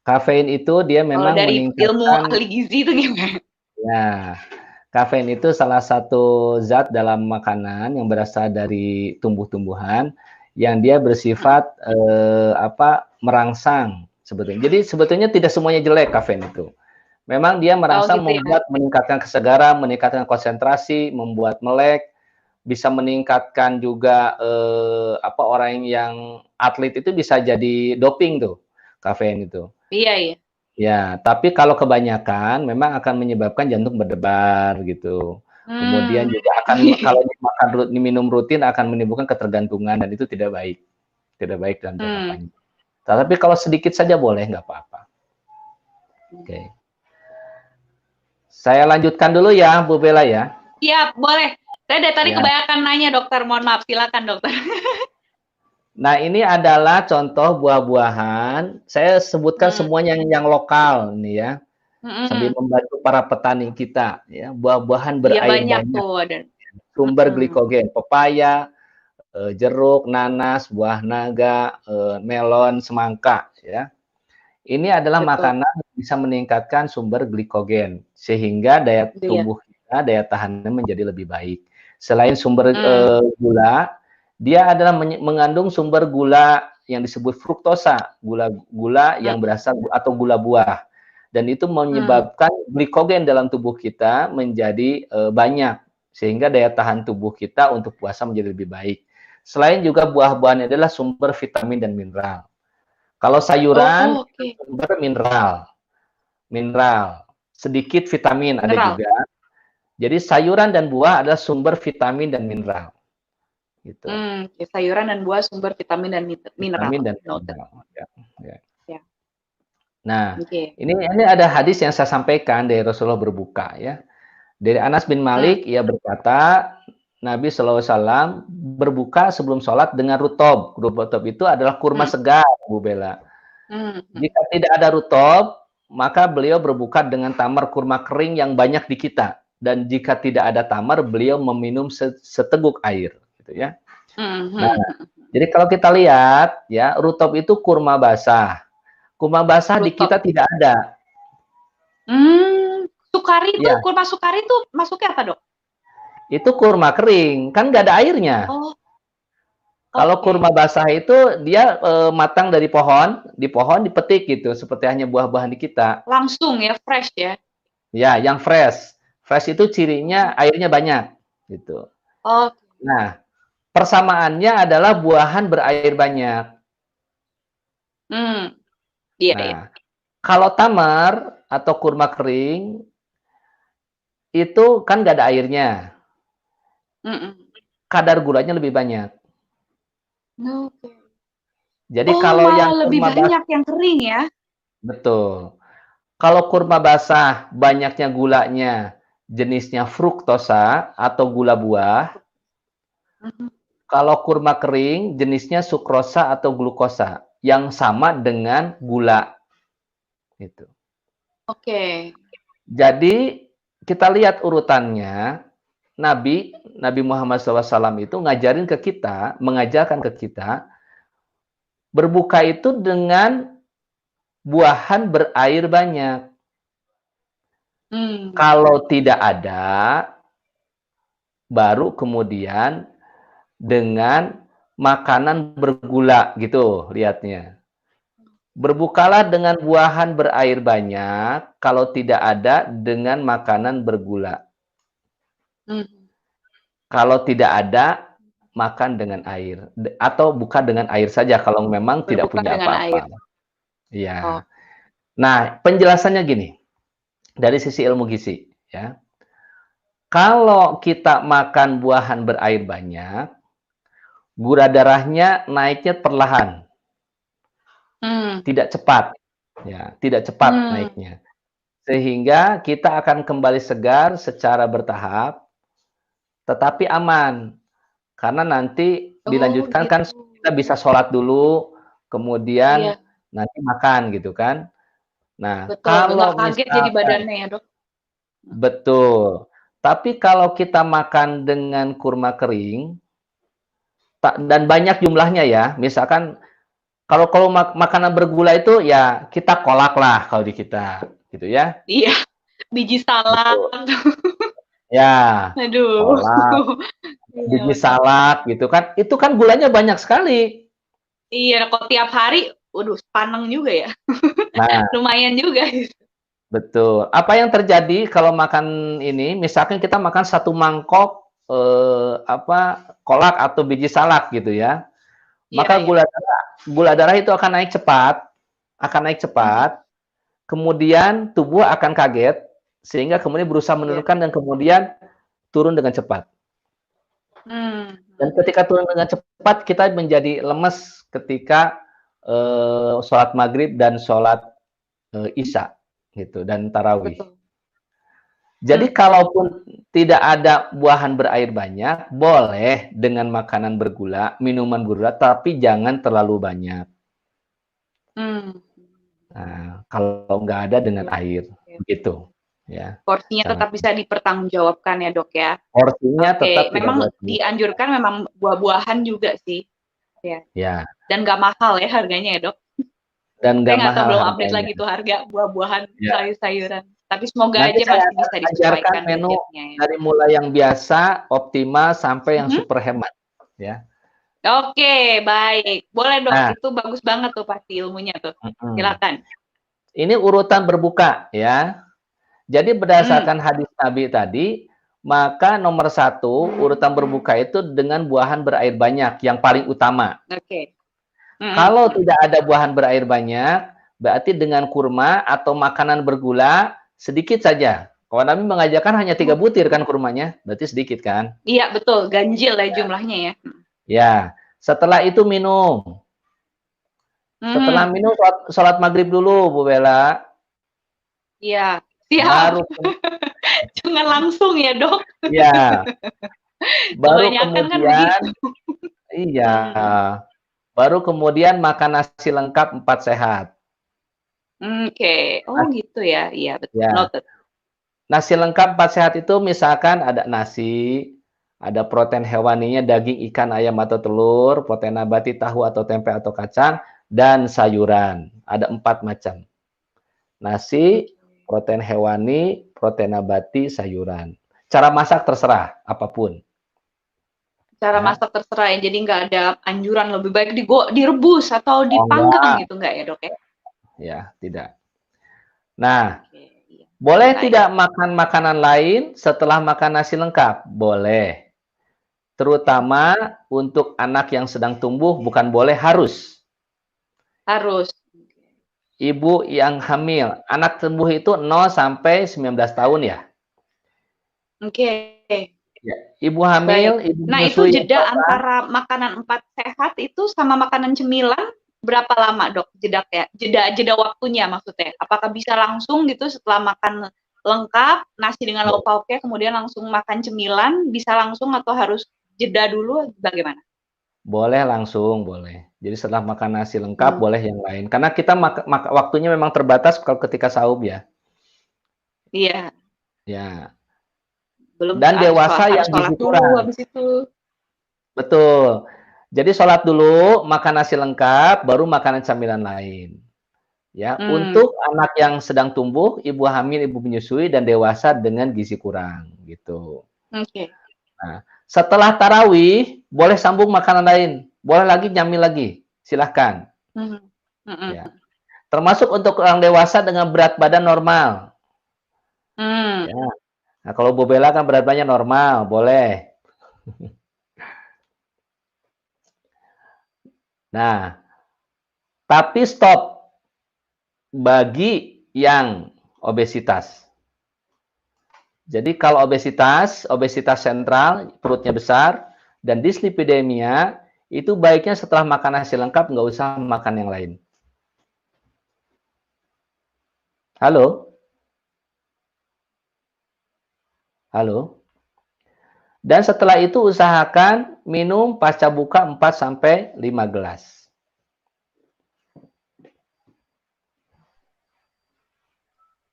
Kafein itu dia Kalau memang dari ilmu meningkatkan, ahli gizi itu gimana? ya, kafein itu salah satu zat dalam makanan yang berasal dari tumbuh-tumbuhan yang dia Mhm. bersifat merangsang sebetulnya. Jadi sebetulnya tidak semuanya jelek kafein itu. Memang dia Oh merangsang, gitu ya? meningkatkan kesegaran, meningkatkan konsentrasi, membuat melek, bisa meningkatkan juga orang yang atlet itu bisa jadi doping tuh kafein itu. Iya, iya. Ya, tapi kalau kebanyakan memang akan menyebabkan jantung berdebar gitu. Kemudian Mmm. juga akan kalau diminum rutin akan menimbulkan ketergantungan dan itu tidak baik. Tidak baik dalam jangka Mmm. panjang. Tapi kalau sedikit saja boleh, nggak apa-apa. Oke. Saya lanjutkan dulu ya, Bu Bella ya. Siap, boleh. Saya dari tadi Ya. kebanyakan nanya, Dokter, mohon maaf. Silakan, Dokter. Nah, ini adalah contoh buah-buahan. Saya sebutkan Mmm. semuanya yang lokal nih ya, sambil Mhm. membantu para petani kita ya. Buah-buahan Iya berair banyak banyak, tuh ada. sumber Mhm. glikogen, pepaya, jeruk, nanas, buah naga, melon, semangka ya. Ini adalah Betul. makanan yang bisa meningkatkan sumber glikogen sehingga daya Iya. tubuh kita, daya tahannya menjadi lebih baik. Selain sumber Mmm. gula, dia adalah mengandung sumber gula yang disebut fruktosa, gula Mhm. yang berasal atau gula buah. Dan itu Mmm. menyebabkan glikogen dalam tubuh kita menjadi banyak sehingga daya tahan tubuh kita untuk puasa menjadi lebih baik. Selain juga buah-buahan adalah sumber vitamin dan mineral. Kalau sayuran Oh, oke. sumber mineral, sedikit vitamin ada Mineral. juga. Jadi sayuran dan buah adalah sumber vitamin dan mineral, gitu. Oke, sayuran dan buah sumber vitamin dan Vitamin mineral. dan Noted. mineral, ya, ya. Ya. Nah, Oke. ini ada hadis yang saya sampaikan dari Rasulullah berbuka ya. Dari Anas bin Malik, ia berkata, Nabi SAW berbuka sebelum sholat dengan rutob. Rutob itu adalah kurma segar, Bu Bella. Jika tidak ada rutob, maka beliau berbuka dengan tamar kurma kering yang banyak di kita. Dan jika tidak ada tamar, beliau meminum seteguk air. Gitu ya. Nah, jadi kalau kita lihat, ya rutob itu kurma basah. Kurma basah di kita tidak ada. Sukari itu, kurma sukari itu masuknya apa, Dok? Itu kurma kering, kan nggak ada airnya. Oh. Kalau kurma basah itu dia matang dari pohon, di pohon dipetik gitu, seperti hanya buah-buahan di kita. Langsung ya, fresh ya? Ya, yang fresh. Fresh itu cirinya airnya banyak, gitu. Nah, persamaannya adalah buahan berair banyak. Iya. Kalau tamar atau kurma kering itu kan nggak ada airnya. Kadar gulanya lebih banyak. Jadi kalau yang lebih banyak yang kering ya? Betul. Kalau kurma basah banyaknya gulanya jenisnya fruktosa atau gula buah. Kalau kurma kering jenisnya sukrosa atau glukosa yang sama dengan gula. Gitu. Jadi kita lihat urutannya. Nabi Muhammad SAW itu ngajarin ke kita, mengajarkan ke kita berbuka itu dengan buahan berair banyak. Kalau tidak ada, baru kemudian dengan makanan bergula gitu lihatnya. Berbukalah dengan buahan berair banyak, kalau tidak ada dengan makanan bergula. Kalau tidak ada, makan dengan air. Atau buka dengan air saja kalau memang berbuka tidak punya apa-apa. Ya. Nah, penjelasannya gini. Dari sisi ilmu gizi, ya. Kalau kita makan buahan berair banyak, gula darahnya naiknya perlahan. Tidak cepat. Ya, tidak cepat naiknya. Sehingga kita akan kembali segar secara bertahap, tetapi aman. Karena nanti dilanjutkan kan kita bisa sholat dulu, kemudian nanti makan gitu kan. Nah, kalau kaget jadi badannya ya, Dok. Betul. Tapi kalau kita makan dengan kurma kering dan banyak jumlahnya ya, misalkan kalau makanan bergula itu ya kita kolak lah kalau di kita, gitu ya. Iya, biji salak. Ya, kolak, biji salak gitu kan, itu kan gulanya banyak sekali. Iya, kok tiap hari, waduh, paneng juga ya. Nah, lumayan juga. Betul. Apa yang terjadi kalau makan ini, misalkan kita makan satu mangkok kolak atau biji salak gitu ya, maka gula darah itu akan naik cepat, kemudian tubuh akan kaget, sehingga kemudian berusaha menurunkan dan kemudian turun dengan cepat. Dan ketika turun dengan cepat, kita menjadi lemes ketika sholat maghrib dan sholat isya. Gitu, dan tarawih. Jadi kalaupun tidak ada buahan berair banyak, boleh dengan makanan bergula, minuman bergula, tapi jangan terlalu banyak. Nah, kalau nggak ada dengan air, begitu. Ya. Porsinya tetap bisa dipertanggungjawabkan ya, Dok ya. Porsinya tetap memang dianjurkan memang buah-buahan juga sih. Ya. Dan nggak mahal ya harganya ya, Dok. Dan nggak mahal. Belum update lagi tuh harga buah-buahan, sayur-sayuran. Tapi semoga nanti aja masih bisa disesuaikan menu dari mulai yang biasa, optimal sampai yang super hemat, ya. Oke, baik. Boleh, Dok. Itu bagus banget tuh pasti ilmunya tuh. Silakan. Ini urutan berbuka, ya. Jadi berdasarkan hadis Nabi tadi, maka nomor 1 urutan berbuka itu dengan buahan berair banyak, yang paling utama. Kalau tidak ada buahan berair banyak, berarti dengan kurma atau makanan bergula sedikit saja. Kalau Nabi mengajarkan hanya 3 butir kan kurmanya, berarti sedikit kan? Iya, betul. Ganjil ya jumlahnya ya. Ya, setelah itu minum. Setelah minum sholat maghrib dulu, Bu Bella. Iya, siap. Jangan langsung ya, Dok. Ya, baru Kebanyakan kan kemudian, begitu. iya, Hmm. baru kemudian makan nasi lengkap 4 sehat. Oke. Oh, Nah, gitu ya. Iya, betul. ya, Noted. nasi lengkap 4 sehat itu misalkan ada nasi, ada protein hewaninya daging, ikan, ayam atau telur, protein nabati tahu atau tempe atau kacang, dan sayuran. Ada 4 macam. Nasi, protein hewani, protein nabati, sayuran. Cara masak terserah, apapun. Cara Ya. masak terserah ya, jadi nggak ada anjuran lebih baik direbus atau Oh dipanggang enggak, gitu, nggak ya, Dok, ya? ya tidak. Nah, Oke, iya. boleh Baik. tidak makan makanan lain setelah makan nasi lengkap? Boleh. Terutama untuk anak yang sedang tumbuh, bukan boleh, harus. Harus. Ibu yang hamil, anak tumbuh itu 0 sampai 19 tahun ya. Oke, Ya. Ibu baik. hamil, ibu Nah, itu menyusui jeda berapa? antara makanan 4 sehat itu sama makanan cemilan berapa lama, Dok, jedanya? Jeda waktunya maksudnya. Apakah bisa langsung gitu setelah makan lengkap, nasi dengan lauk pauknya, kemudian langsung makan cemilan, bisa langsung atau harus jeda dulu, bagaimana? Boleh langsung, boleh. Jadi setelah makan nasi lengkap, Hmm, boleh yang lain. Karena kita waktunya memang terbatas kalau ketika sahur ya. iya, Ya. belum Dan dewasa harus yang sholat gizi dulu kurang. habis itu. Betul. Jadi sholat dulu, makan nasi lengkap, baru makanan camilan lain. Ya, Hmm, untuk anak yang sedang tumbuh, ibu hamil, ibu menyusui, dan dewasa dengan gizi kurang, gitu. oke. Nah, setelah tarawih, boleh sambung makanan lain, boleh lagi nyamil lagi, silahkan. Mhm, mhm, Ya, termasuk untuk orang dewasa dengan berat badan normal. mmm, Ya, nah kalau Bu Bella kan berat badannya normal, boleh. Nah, tapi stop bagi yang obesitas. Jadi kalau obesitas sentral, perutnya besar, dan dislipidemia, itu baiknya setelah makan nasi lengkap nggak usah makan yang lain. Halo? Halo? Dan setelah itu usahakan minum pasca buka 4 sampai 5 gelas.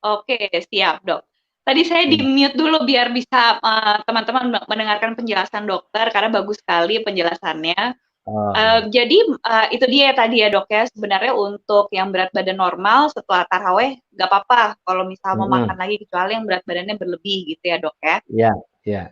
oke, siap, Dok. Tadi saya Hmm. di-mute dulu biar bisa, teman-teman mendengarkan penjelasan dokter karena bagus sekali penjelasannya. Oh, ya. Jadi, itu dia tadi ya, Dok, ya, sebenarnya untuk yang berat badan normal setelah tarawih nggak apa-apa kalau misal mau makan Hmm. lagi, kecuali yang berat badannya berlebih gitu ya, Dok, ya? Ya, ya.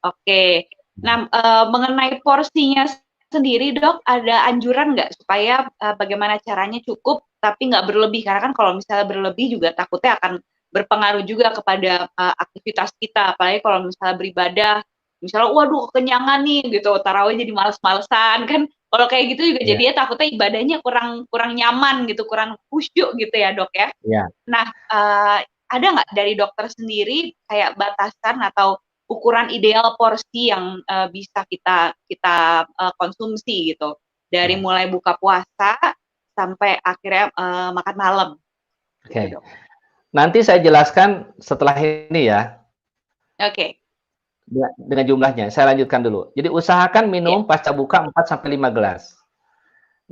Oke. Nah, mengenai porsinya sendiri, Dok, ada anjuran nggak supaya, bagaimana caranya cukup tapi nggak berlebih? Karena kan kalau misalnya berlebih juga takutnya akan berpengaruh juga kepada, aktivitas kita, apalagi kalau misalnya beribadah, misalnya, "Waduh kekenyangan nih," gitu, tarawih jadi males-malesan, kan kalau kayak gitu juga Ya, jadinya takutnya ibadahnya kurang kurang nyaman gitu, kurang khusyuk gitu ya, Dok, ya? ya. Nah, ada nggak dari dokter sendiri kayak batasan atau ukuran ideal porsi yang, bisa kita kita, konsumsi gitu, dari Ya. mulai buka puasa sampai akhirnya, makan malam, gitu, Oke. Dok? Nanti saya jelaskan setelah ini ya, Oke, dengan jumlahnya. Saya lanjutkan dulu. Jadi usahakan iya. minum pasca buka 4 sampai 5 gelas.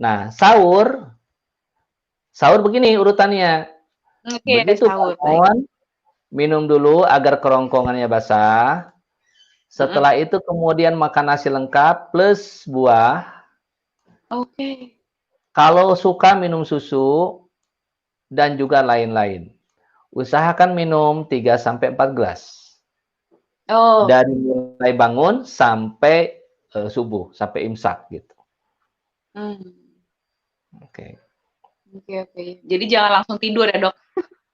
Nah, sahur sahur begini urutannya. Oke, Begitu sahur, baik. bangun, minum dulu agar kerongkongannya basah. Mhm. Setelah itu kemudian makan nasi lengkap plus buah. Oke. Kalau suka minum susu dan juga lain-lain. Usahakan minum 3 sampai 4 gelas. Oh, Dari mulai bangun sampai subuh, sampai imsak gitu. mmm, Oke. oke, oke. Jadi jangan langsung tidur ya, Dok,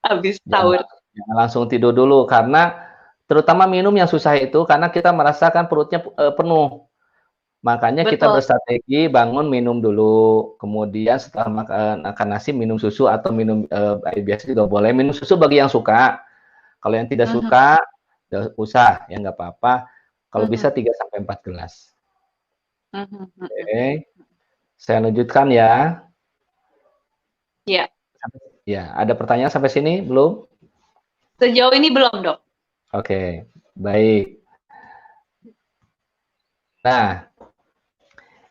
habis Jangan, sahur? jangan langsung tidur dulu karena terutama minum yang susah itu karena kita merasakan perutnya penuh. Makanya kita Betul. berstrategi bangun minum dulu, kemudian setelah makan nasi minum susu atau minum air biasa juga boleh. Minum susu bagi yang suka. Kalau yang tidak Mhm, suka, nggak usah, ya nggak apa-apa. Kalau bisa mhm, 3 sampai 4 gelas. mhm, mhm. Oke, saya lanjutkan ya. Iya. Ya, ada pertanyaan sampai sini belum? Sejauh ini belum, Dok. Oke, baik. Nah,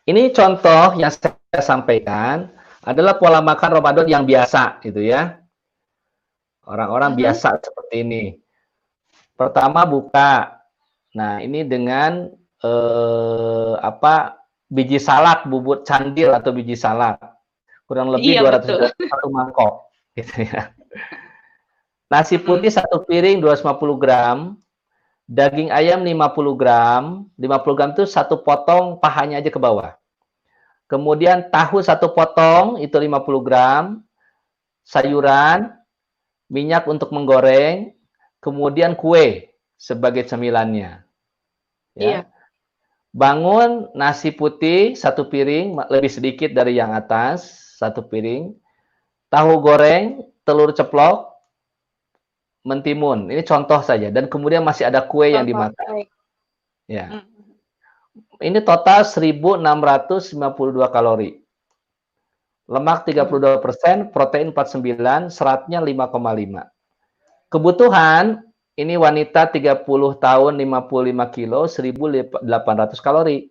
ini contoh yang saya sampaikan adalah pola makan Ramadan yang biasa, gitu ya. Orang-orang Mhm. biasa seperti ini. Pertama buka. Nah, ini dengan apa? Biji salak, bubut candil atau biji salak. Kurang lebih Iya 200 betul. gram satu mangkok, gitu ya. Nasi Mhm. putih 1 piring 250 gram, daging ayam 50 gram, 50 gram itu satu potong pahanya aja ke bawah. Kemudian tahu satu potong itu 50 gram, sayuran, minyak untuk menggoreng, kemudian kue sebagai cemilannya. Ya, Iya. bangun nasi putih 1 piring lebih sedikit dari yang atas 1 piring, tahu goreng, telur ceplok, mentimun. Ini contoh saja. Dan kemudian masih ada kue yang Contoh, dimakan. baik. Ya, Mhm. ini total 1.652 kalori. Lemak Mhm. 32%, protein 49%, seratnya 5,5. Kebutuhan, ini wanita 30 tahun 55 kilo, 1.800 kalori.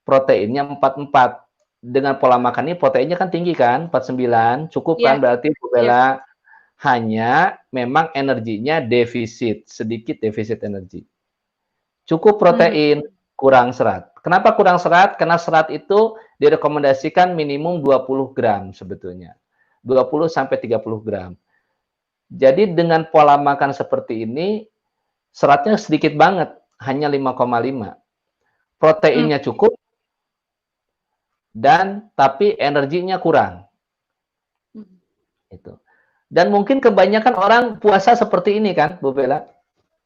Proteinnya 44. Dengan pola makan ini proteinnya kan tinggi kan, 49. Cukup Iya, kan berarti Bu iya. Bella? Hanya memang energinya defisit, sedikit defisit energi. Cukup Mhm. protein, kurang serat. Kenapa kurang serat? Karena serat itu direkomendasikan minimum 20 gram sebetulnya. 20 sampai 30 gram. Jadi dengan pola makan seperti ini, seratnya sedikit banget, hanya 5,5. Mmm. Proteinnya cukup, dan tapi energinya kurang. Mhm. Itu. Dan mungkin kebanyakan orang puasa seperti ini kan, Bu Bella?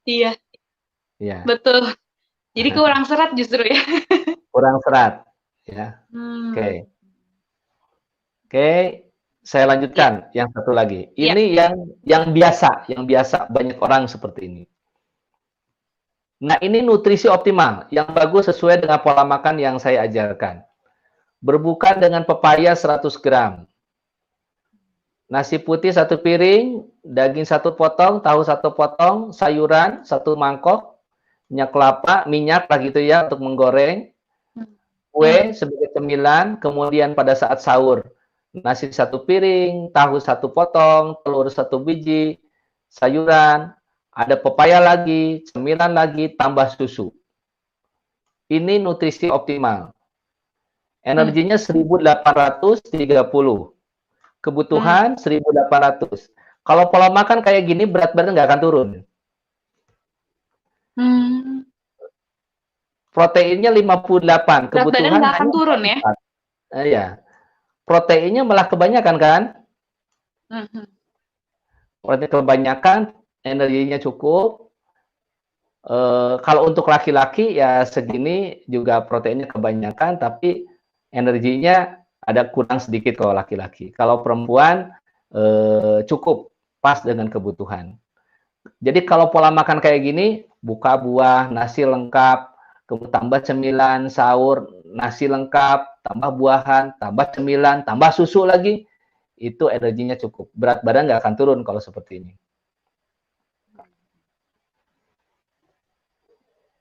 Iya, Ya, betul. Jadi kurang serat justru ya? kurang serat. Ya, Mmm. oke. Oke, saya Iya, lanjutkan yang satu lagi. iya. Ini yang biasa banyak orang seperti ini. Nah, ini nutrisi optimal yang bagus sesuai dengan pola makan yang saya ajarkan. Berbuka dengan pepaya 100 gram. Nasi putih 1 piring, daging 1 potong, tahu 1 potong, sayuran 1 mangkok, minyak kelapa, minyak lah gitu ya untuk menggoreng, Mhm. kue Mhm. sebagai cemilan, kemudian pada saat sahur, nasi 1 piring, tahu 1 potong, telur 1 biji, sayuran, ada pepaya lagi, cemilan lagi, tambah susu. Ini nutrisi optimal. Mmm. Energinya 1.830. Mmm. Kebutuhan 1.800. Kalau pola makan kayak gini, berat badan nggak akan turun. Mmm. Proteinnya 58, Berat badan kebutuhan nggak akan hanya turun ya? 44. Iya. Proteinnya malah kebanyakan kan? Mhm. Protein kebanyakan, energinya cukup. Kalau untuk laki-laki ya segini juga proteinnya kebanyakan, tapi energinya ada kurang sedikit kalau laki-laki. Kalau perempuan cukup pas dengan kebutuhan. Jadi kalau pola makan kayak gini, buka buah, nasi lengkap, kemudian tambah cemilan, sahur, nasi lengkap, tambah buahan, tambah cemilan, tambah susu lagi, itu energinya cukup. Berat badan nggak akan turun kalau seperti ini.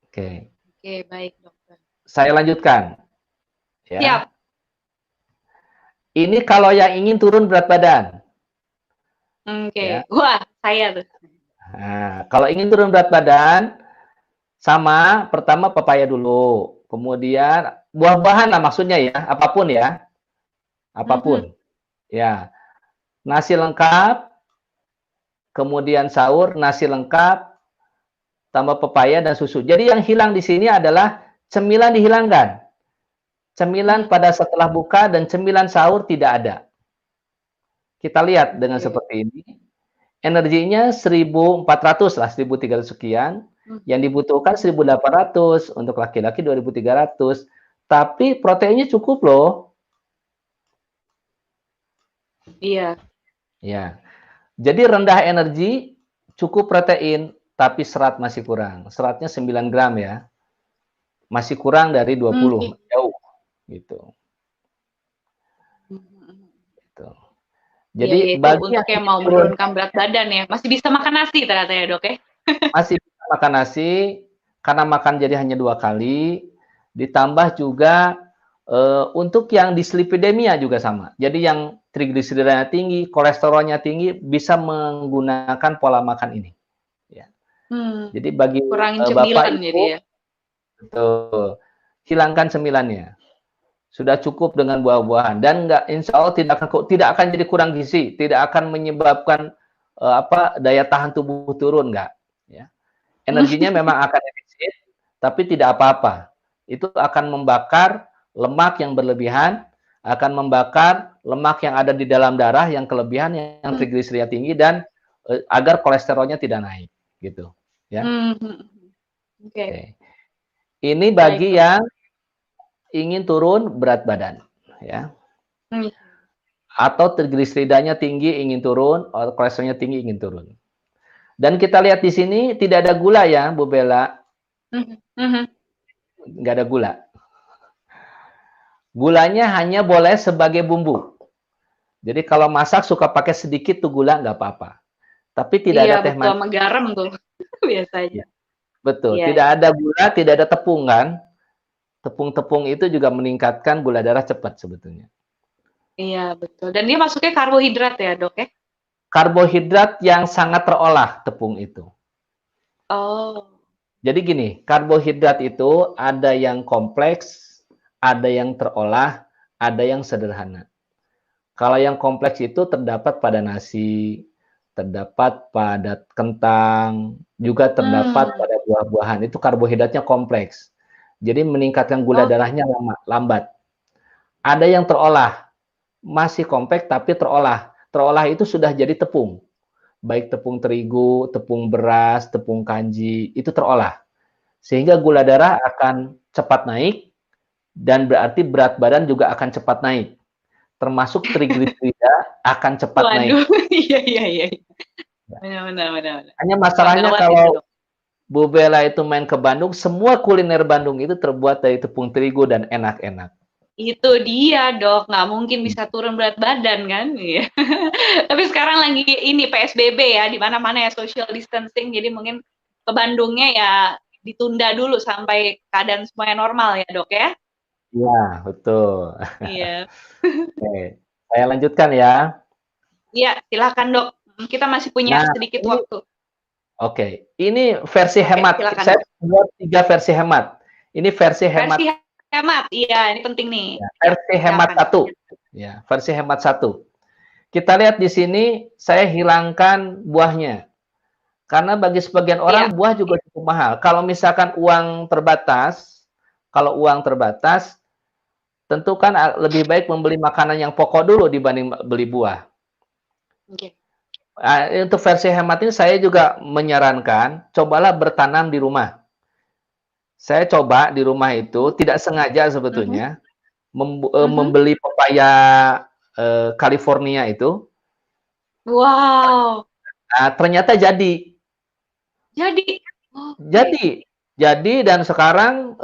Oke, Oke, baik dokter. saya lanjutkan. Ya, Siap. ini kalau yang ingin turun berat badan. Ya, Oke. Wah, saya tuh. nah, kalau ingin turun berat badan, sama pertama pepaya dulu, kemudian buah-buahan lah maksudnya ya, Mhm. apapun. Ya, nasi lengkap, kemudian sahur, nasi lengkap, tambah pepaya dan susu. Jadi yang hilang di sini adalah cemilan dihilangkan. Cemilan Mmm. pada setelah buka dan cemilan sahur tidak ada. Kita lihat dengan Oke. seperti ini, energinya 1.400 lah, 1.300 sekian. Mhm. Yang dibutuhkan Mhm. 1.800, untuk laki-laki 2.300. Tapi proteinnya cukup loh. Iya. Ya. Jadi rendah energi, cukup protein, tapi serat masih kurang. Seratnya 9 gram ya. Masih kurang dari 20, Oke. jauh gitu. Mhm. Mhm. Gitu. Iya, Jadi iya, itu bagi untuk yang yang ingin mau turun menurunkan berat badan ya, masih bisa makan nasi ternyata ya, Dok, ya? masih makan nasi, karena makan jadi hanya 2 kali, ditambah juga untuk yang dislipidemia juga sama. Jadi yang trigliseridanya tinggi, kolesterolnya tinggi, bisa menggunakan pola makan ini. Ya. Jadi bagi Kurangin Bapak cemilan jadi Ibu, ya. betul, hilangkan cemilannya. Sudah cukup dengan buah-buahan dan insya Allah tidak akan jadi kurang gizi, tidak akan menyebabkan daya tahan tubuh turun, enggak. Ya. Energinya memang akan defisit, tapi tidak apa-apa. Itu akan membakar lemak yang berlebihan, akan membakar lemak yang ada di dalam darah yang kelebihan, yang trigliserida tinggi, dan agar kolesterolnya tidak naik, gitu. Ya. Oke. Ini bagi yang ingin turun berat badan, ya. Atau trigliseridanya tinggi ingin turun, atau kolesterolnya tinggi ingin turun. Dan kita lihat di sini tidak ada gula ya, Bu Bella. Nggak ada gula. Gulanya hanya boleh sebagai bumbu. Jadi kalau masak suka pakai sedikit tuh gula, nggak apa-apa. Tapi tidak ada teh manis. Sama garam tuh biasanya. Betul, tidak ada gula, tidak ada tepung kan. Tepung-tepung itu juga meningkatkan gula darah cepat sebetulnya. Iya, betul. Dan dia masuknya karbohidrat ya, Dok ya? Karbohidrat yang sangat terolah tepung itu. Oh. Jadi gini, karbohidrat itu ada yang kompleks, ada yang terolah, ada yang sederhana. Kalau yang kompleks itu terdapat pada nasi, terdapat pada kentang, juga terdapat pada buah-buahan. Itu karbohidratnya kompleks. Jadi meningkatkan gula darahnya lambat. Ada yang terolah, masih kompleks tapi terolah. Terolah itu sudah jadi tepung. Baik tepung terigu, tepung beras, tepung kanji, itu terolah. Sehingga gula darah akan cepat naik, dan berarti berat badan juga akan cepat naik. Termasuk trigliserida akan cepat naik. Iya. Benar. Hanya masalahnya kalau Bu Bella itu main ke Bandung, semua kuliner Bandung itu terbuat dari tepung terigu dan enak-enak. Itu dia, Dok. Nggak mungkin bisa turun berat badan kan? Iya. Tapi sekarang lagi ini PSBB ya, di mana-mana ya social distancing. Jadi mungkin ke Bandungnya ya ditunda dulu sampai keadaan semuanya normal ya, Dok ya? Iya, betul. Iya. Oke, saya lanjutkan ya. Iya, silakan, Dok. Kita masih punya sedikit waktu. Oke, ini versi hemat. Silakan, saya buat 3 versi hemat. Ini versi hemat. Versi hemat, iya, ini penting nih. Ya, versi hemat 1. Ya, versi hemat 1. Kita lihat di sini, saya hilangkan buahnya. Karena bagi sebagian orang buah juga cukup mahal. Kalau misalkan uang terbatas, tentu kan lebih baik membeli makanan yang pokok dulu dibanding beli buah. Untuk versi hemat ini saya juga menyarankan, cobalah bertanam di rumah. Saya coba di rumah itu, tidak sengaja sebetulnya, membeli pepaya California itu. Wow. Nah, ternyata jadi. Jadi dan sekarang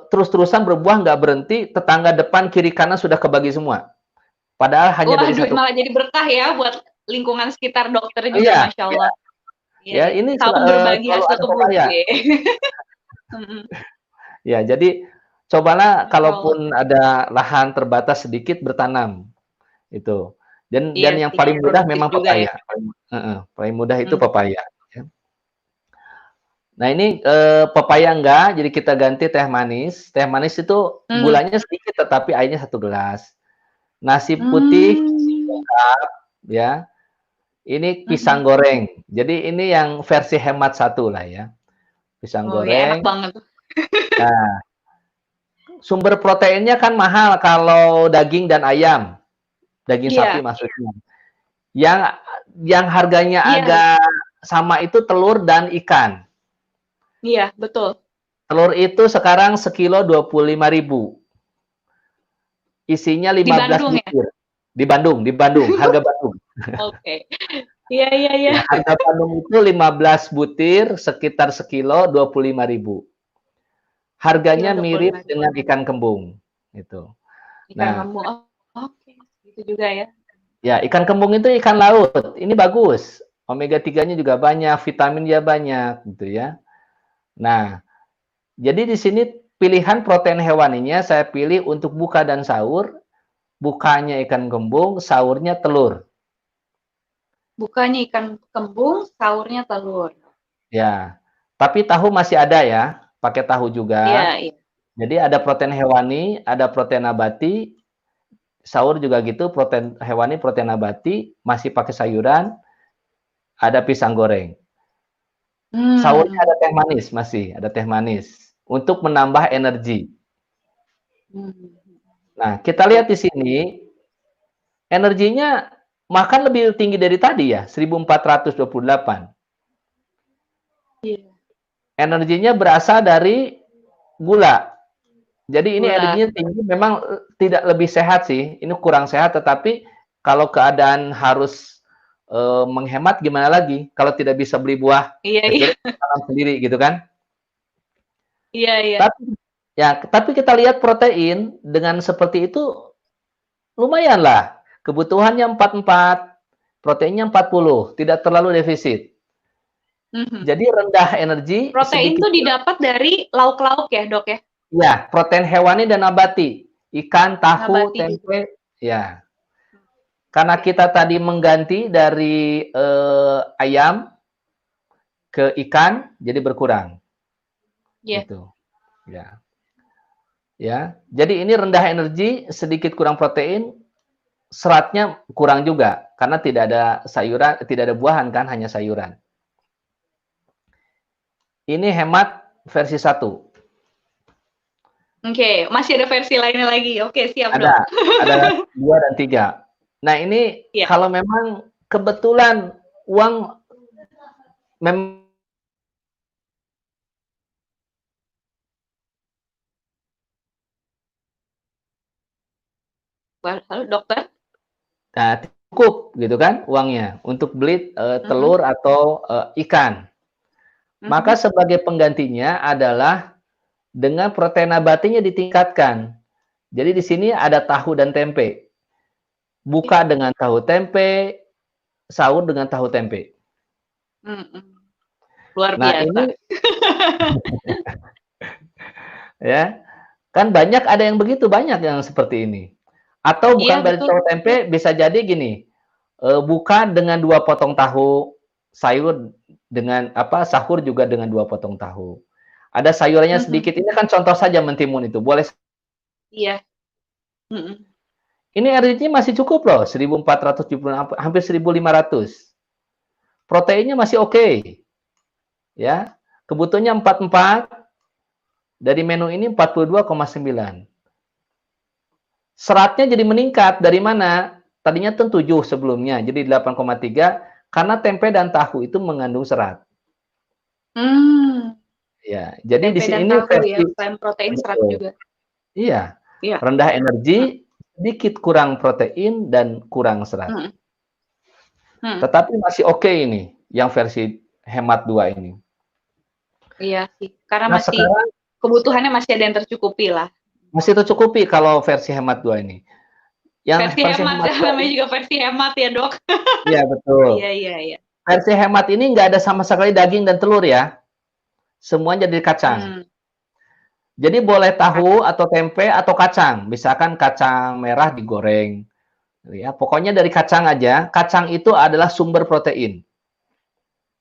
terus-terusan berbuah, nggak berhenti. Tetangga depan kiri kanan sudah kebagi semua. Padahal hanya dari satu. Malah jadi berkah ya buat lingkungan sekitar dokter juga, Masya Allah. Ya, ini saling berbagi hasil kebun. Ya, jadi cobalah kalaupun ada lahan terbatas sedikit bertanam itu. Dan yang paling mudah memang pepaya. Paling mudah itu pepaya. Nah, ini pepaya enggak, jadi kita ganti teh manis. Teh manis itu gulanya sedikit tetapi airnya 1 gelas. Nasi putih lengkap ya. Ini pisang goreng. Jadi ini yang versi hemat 1 lah ya. Pisang goreng. Enak banget. Nah, sumber proteinnya kan mahal kalau daging dan ayam. Daging sapi maksudnya. Yang harganya agak sama itu telur dan ikan. Iya, betul. Telur itu sekarang sekilo 25.000. Isinya 15 butir. Di Bandung, harga Bandung. Oke. Iya. Harga Bandung itu 15 butir, sekitar sekilo 25.000. Harganya mirip dengan ikan kembung. Itu. Ikan kembung. Oke, itu juga ya. Ya, ikan kembung itu ikan laut. Ini bagus. Omega 3-nya juga banyak, vitaminnya banyak gitu ya. Nah, jadi di sini pilihan protein hewaninya saya pilih untuk buka dan sahur. Bukanya ikan kembung, sahurnya telur. Bukanya ikan kembung, sahurnya telur. Ya. Tapi tahu masih ada ya, pakai tahu Iya, juga. iya. Jadi ada protein hewani, ada protein nabati. Sahur juga gitu, protein hewani, protein nabati, masih pakai sayuran, ada pisang goreng. Sahurnya Hmm. ada teh manis, masih ada teh manis untuk menambah energi. Hmm. Nah, kita lihat di sini energinya makan lebih tinggi dari tadi ya, 1428. Iya. Energinya berasal dari gula. Jadi ini Gula. energinya tinggi, memang tidak lebih sehat sih. Ini kurang sehat, tetapi kalau keadaan harus menghemat gimana lagi? Kalau tidak bisa beli buah, Iya, ya iya. sudah tanam sendiri gitu kan? Iya, iya. Tapi kita lihat protein dengan seperti itu lumayan lah. Kebutuhannya 44, proteinnya 40, tidak terlalu defisit. Mhm. Jadi rendah energi, Protein sedikit. tuh didapat dari lauk-lauk ya, Dok ya? Ya, protein hewani dan nabati. Ikan, tahu, Nabati juga. tempe, ya. Karena kita tadi mengganti dari ayam ke ikan, jadi berkurang. Iya. Gitu. Ya. Ya. Jadi ini rendah energi, sedikit kurang protein, seratnya kurang juga karena tidak ada sayuran, tidak ada buahan kan, hanya sayuran. Ini hemat versi 1. Oke, masih ada versi lainnya lagi. Oke, siap, Dok. Ada 2 dan 3. Nah, ini Iya. kalau memang kebetulan uang memang Halo, dokter? cukup gitu kan uangnya untuk beli Mhm. telur atau ikan. Maka Mhm. sebagai penggantinya adalah dengan protein nabatinya ditingkatkan. Jadi di sini ada tahu dan tempe. Buka dengan tahu tempe, sahur dengan tahu tempe. Mhm. Luar Nah, biasa. ini ya, kan banyak ada yang begitu, banyak yang seperti ini. Atau Iya, bukan dari betul. tahu tempe, bisa jadi gini, buka dengan 2 potong tahu, sayur dengan apa, sahur juga dengan 2 potong tahu. Ada sayurannya Mhm. sedikit, ini kan contoh saja mentimun itu, boleh. Iya. Mhm. Ini energinya masih cukup loh, 1470, hampir 1500. Proteinnya masih oke. Ya. Kebutuhannya 44, dari menu ini 42,9. Seratnya jadi meningkat dari mana? Tadinya kan 7 sebelumnya, jadi 8,3 karena tempe dan tahu itu mengandung serat. Mmm. Ya, jadi di Tempe dan sini tahu ya, versi selain protein, serat betul. juga. Iya, Iya. rendah Mhm. energi, sedikit kurang protein dan kurang serat. Mhm. Mhm. Tetapi masih oke ini, yang versi hemat 2 ini. Iya sih, karena Nah, masih sekarang kebutuhannya masih ada yang tercukupi lah. masih tercukupi kalau versi hemat 2 ini. Yang Versi versi hemat, hemat 2 namanya ini, juga versi hemat ya, Dok. iya Iya, betul. iya, iya. Versi hemat ini nggak ada sama sekali daging dan telur ya. Semuanya jadi kacang. Mmm. Jadi boleh tahu Kacang. atau tempe atau kacang. Misalkan kacang merah digoreng. Ya, pokoknya dari kacang aja. Kacang itu adalah sumber protein.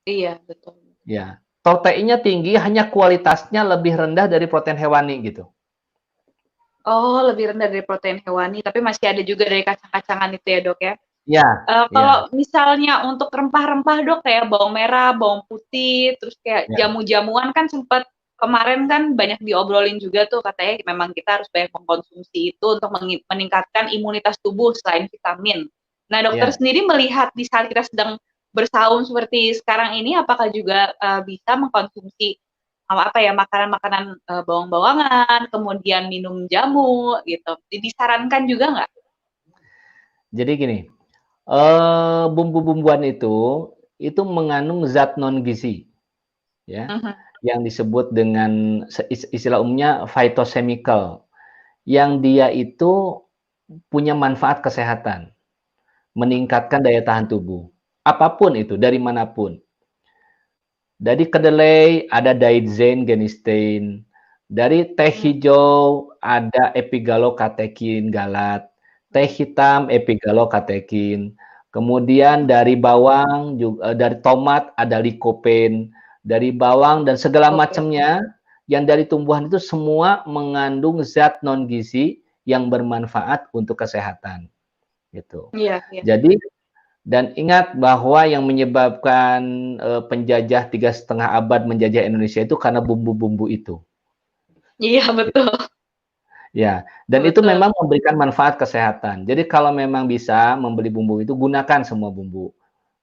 Iya, betul. Ya. Proteinnya tinggi, hanya kualitasnya lebih rendah dari protein hewani gitu. Oh, lebih rendah dari protein hewani, tapi masih ada juga dari kacang-kacangan itu ya, Dok, ya? Ya, Kalau ya, misalnya untuk rempah-rempah, Dok, kayak bawang merah, bawang putih, terus kayak ya. jamu-jamuan kan sempet kemarin kan banyak diobrolin juga tuh, katanya memang kita harus banyak mengkonsumsi itu untuk meningkatkan imunitas tubuh selain vitamin. Nah, dokter Ya. sendiri melihat di saat kita sedang bersaum seperti sekarang ini, apakah juga bisa mengkonsumsi apa ya, makanan-makanan bawang-bawangan, kemudian minum jamu gitu, disarankan juga nggak? Jadi gini, bumbu-bumbuan itu mengandung zat non gizi, ya, Mhm. yang disebut dengan istilah umumnya phytochemical, yang dia itu punya manfaat kesehatan, meningkatkan daya tahan tubuh. apapun itu, dari manapun. Dari kedelai ada daidzein genistein, dari teh hijau ada epigalokatekin galat, teh hitam epigalokatekin, kemudian dari bawang juga, dari tomat ada likopen, dari bawang dan segala Oke. macamnya yang dari tumbuhan itu semua mengandung zat non gizi yang bermanfaat untuk kesehatan gitu. Iya, iya. Jadi dan ingat bahwa yang menyebabkan penjajah 3,5 abad menjajah Indonesia itu karena bumbu-bumbu itu. Iya, betul. Ya, dan itu Betul. memang memberikan manfaat kesehatan. Jadi kalau memang bisa membeli bumbu itu, gunakan semua bumbu.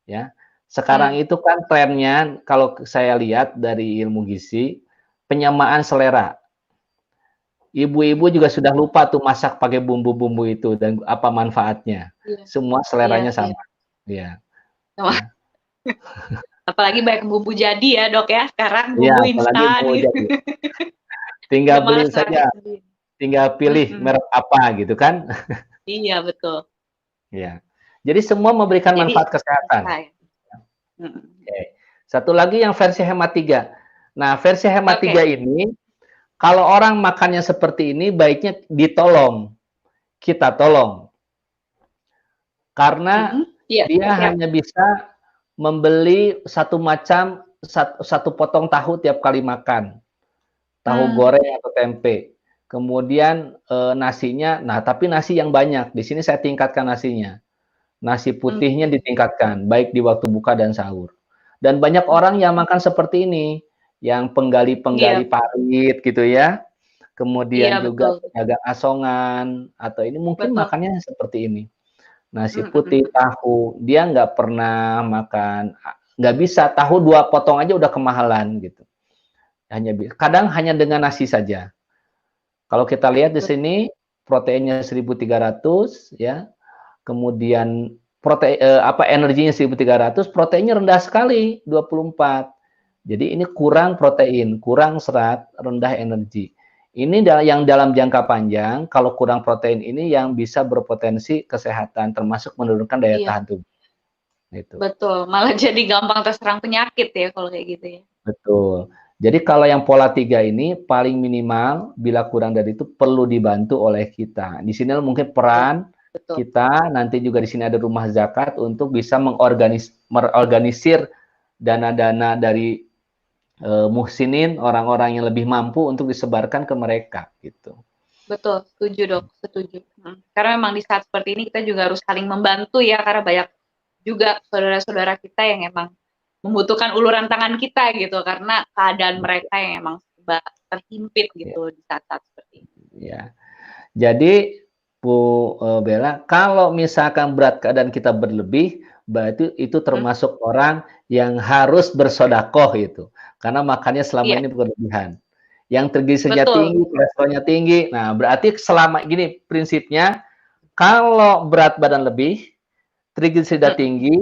Ya, sekarang itu kan trennya kalau saya lihat dari ilmu gizi, penyamaan selera. Ibu-ibu juga sudah lupa tuh masak pakai bumbu-bumbu itu dan apa manfaatnya. Iya, Semua iya, seleranya iya. sama. Ya, Wah, ya. apalagi banyak bumbu jadi ya, Dok ya. Sekarang Iya, bumbu apalagi instan mau gitu. jadi. Tinggal Udah beli malas saja, ngarahin sendiri. tinggal pilih Mhm. merek apa gitu kan. Iya, betul. Ya. Jadi semua memberikan Jadi manfaat kesehatan. bisa ya. Mhm. Oke. Satu lagi yang versi hemat 3. Nah, versi hemat 3 Oke. ini, kalau orang makannya seperti ini, baiknya ditolong. Kita tolong. Karena Mhm. Iya, dia siap. hanya bisa membeli satu macam, satu potong tahu tiap kali makan. Tahu goreng atau tempe. Kemudian nasinya, nah tapi nasi yang banyak. Di sini saya tingkatkan nasinya. Nasi putihnya ditingkatkan, baik di waktu buka dan sahur. Dan banyak orang yang makan seperti ini, yang penggali-penggali Iya, parit gitu ya. iya Kemudian juga betul, pedagang asongan, atau ini mungkin betul. makannya seperti ini. Nasi Mhm, putih, mhm. tahu, dia nggak pernah makan, nggak bisa, tahu 2 potong aja udah kemahalan gitu. Kadang hanya dengan nasi saja. Kalau kita lihat di Betul. sini proteinnya 1.300 ya, kemudian energinya 1.300, proteinnya rendah sekali 24. Jadi ini kurang protein, kurang serat, rendah energi. Ini yang dalam jangka panjang, kalau kurang protein ini yang bisa berpotensi kesehatan, termasuk menurunkan daya Iya, tahan tubuh. Itu. betul. Malah jadi gampang terserang penyakit ya kalau kayak gitu ya. Betul. Jadi kalau yang pola 3 ini paling minimal bila kurang dari itu perlu dibantu oleh kita. Di sini mungkin Iya, peran betul. kita, nanti juga di sini ada rumah zakat untuk bisa mengorganisir dana-dana dari muhsinin, orang-orang yang lebih mampu untuk disebarkan ke mereka gitu. Betul, setuju Dok, setuju. Karena memang di saat seperti ini kita juga harus saling membantu ya, karena banyak juga saudara-saudara kita yang emang membutuhkan uluran tangan kita gitu, karena keadaan mereka yang emang serba terhimpit Ya, gitu di saat-saat seperti ini. ya. Jadi Bu Bella, kalau misalkan berat keadaan kita berlebih, berarti itu Mhm. termasuk orang yang harus bersodakoh itu. Karena makannya selama Iya, ini berlebihan. Yang trigliserinya betul. tinggi, kolesterolnya tinggi. Nah, berarti selama gini prinsipnya, kalau berat badan lebih, trigliserida Mhm. tinggi,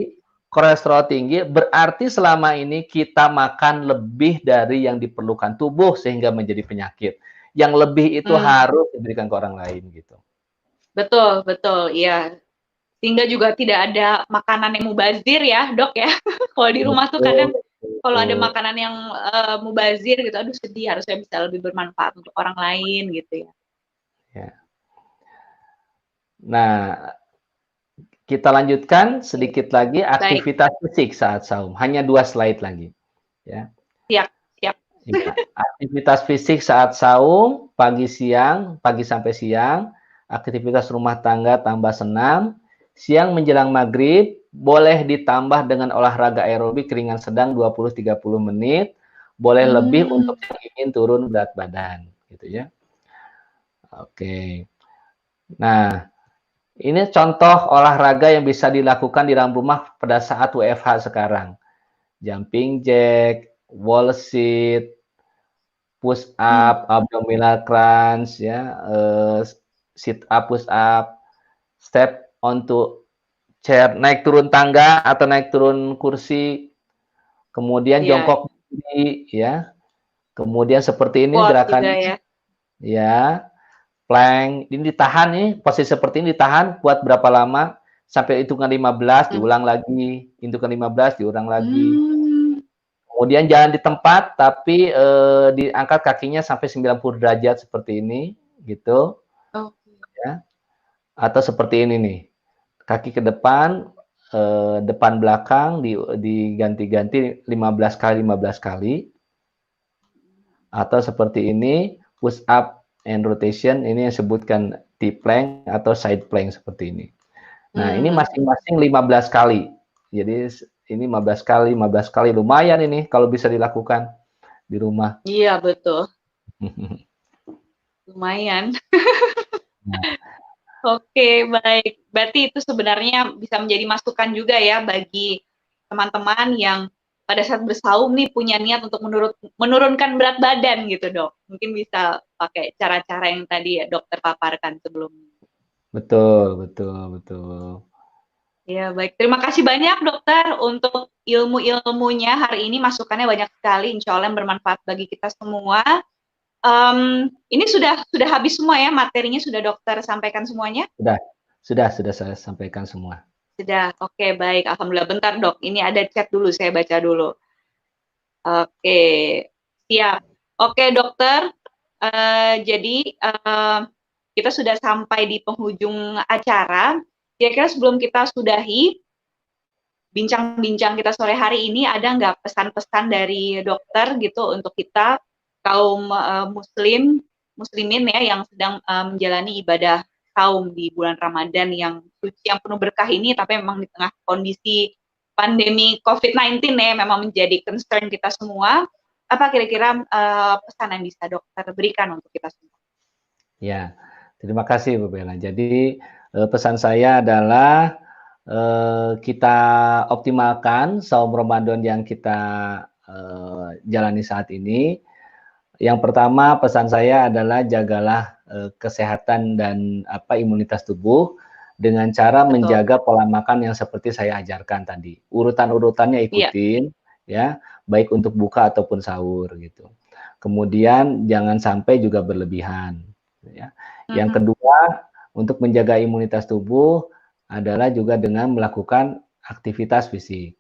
kolesterol tinggi, berarti selama ini kita makan lebih dari yang diperlukan tubuh sehingga menjadi penyakit. Yang lebih itu Mmm, harus diberikan ke orang lain gitu. betul, betul, iya. Sehingga juga tidak ada makanan yang mubazir ya, Dok, ya. Kalau di rumah tuh Betul, kadang kalau ada betul. makanan yang, mubazir gitu, aduh sedih, harusnya bisa lebih bermanfaat untuk orang lain gitu ya. Ya. Nah, kita lanjutkan Oke, sedikit lagi baik, aktivitas fisik saat saum. Hanya 2 slide lagi, ya. siap, siap. Iya, aktivitas fisik saat saum, pagi sampai siang, aktivitas rumah tangga tambah senam, siang menjelang maghrib, boleh ditambah dengan olahraga aerobik ringan sedang 20-30 menit, boleh lebih Mmm, untuk yang ingin turun berat badan, gitu ya. Oke. Nah, ini contoh olahraga yang bisa dilakukan di dalam rumah pada saat WFH sekarang. Jumping jack, wall sit, push mmm, up, abdominal crunch, ya, sit up, push up, step onto chair, naik turun tangga atau naik turun kursi, kemudian iya, jongkok diri, ya, kemudian seperti ini squat juga gerakannya, ya. ya, plank, ini ditahan nih, posisi seperti ini ditahan, buat berapa lama, sampai hitungan 15 diulang lagi, hitungan 15 diulang lagi. Kemudian jalan di tempat tapi diangkat kakinya sampai 90 derajat seperti ini gitu. Ya. Atau seperti ini nih. Kaki ke depan, depan belakang diganti-ganti 15 kali 15 kali. Atau seperti ini, push up and rotation, ini yang sebutkan T-plank atau side plank seperti ini. Nah, ini masing-masing 15 kali. Jadi ini 15 kali, lumayan ini kalau bisa dilakukan di rumah. Iya, betul. Lumayan. Nah. Oke, baik. Berarti itu sebenarnya bisa menjadi masukan juga ya bagi teman-teman yang pada saat bersaum nih punya niat untuk menurunkan berat badan gitu, Dok. Mungkin bisa pakai cara-cara yang tadi ya dokter paparkan sebelumnya. Betul. Ya, baik. Terima kasih banyak, dokter, untuk ilmu-ilmunya hari ini. Masukannya banyak sekali, insya Allah yang bermanfaat bagi kita semua. Ini sudah habis semua ya materinya, sudah dokter sampaikan semuanya? Sudah saya sampaikan semua. Sudah, oke, baik. Alhamdulillah. Bentar, Dok. Ini ada chat dulu, saya baca dulu. Oke, siap. Oke, dokter. Jadi kita sudah sampai di penghujung acara. Kira-kira sebelum kita sudahi bincang-bincang kita sore hari ini, ada nggak pesan-pesan dari dokter gitu untuk kita kaum muslimin ya yang sedang menjalani ibadah saum di bulan Ramadan yang suci, yang penuh berkah ini, tapi memang di tengah kondisi pandemi COVID-19 ya, memang menjadi concern kita semua. Apa kira-kira pesan yang bisa dokter berikan untuk kita semua? Ya, terima kasih Bu Bella. Jadi pesan saya adalah kita optimalkan saum Ramadan yang kita jalani saat ini. Yang pertama pesan saya adalah jagalah kesehatan dan imunitas tubuh dengan cara menjaga pola makan yang seperti saya ajarkan tadi. Urutan-urutannya ikutin ya, baik untuk buka ataupun sahur gitu. Kemudian jangan sampai juga berlebihan ya. Yang kedua, untuk menjaga imunitas tubuh adalah juga dengan melakukan aktivitas fisik.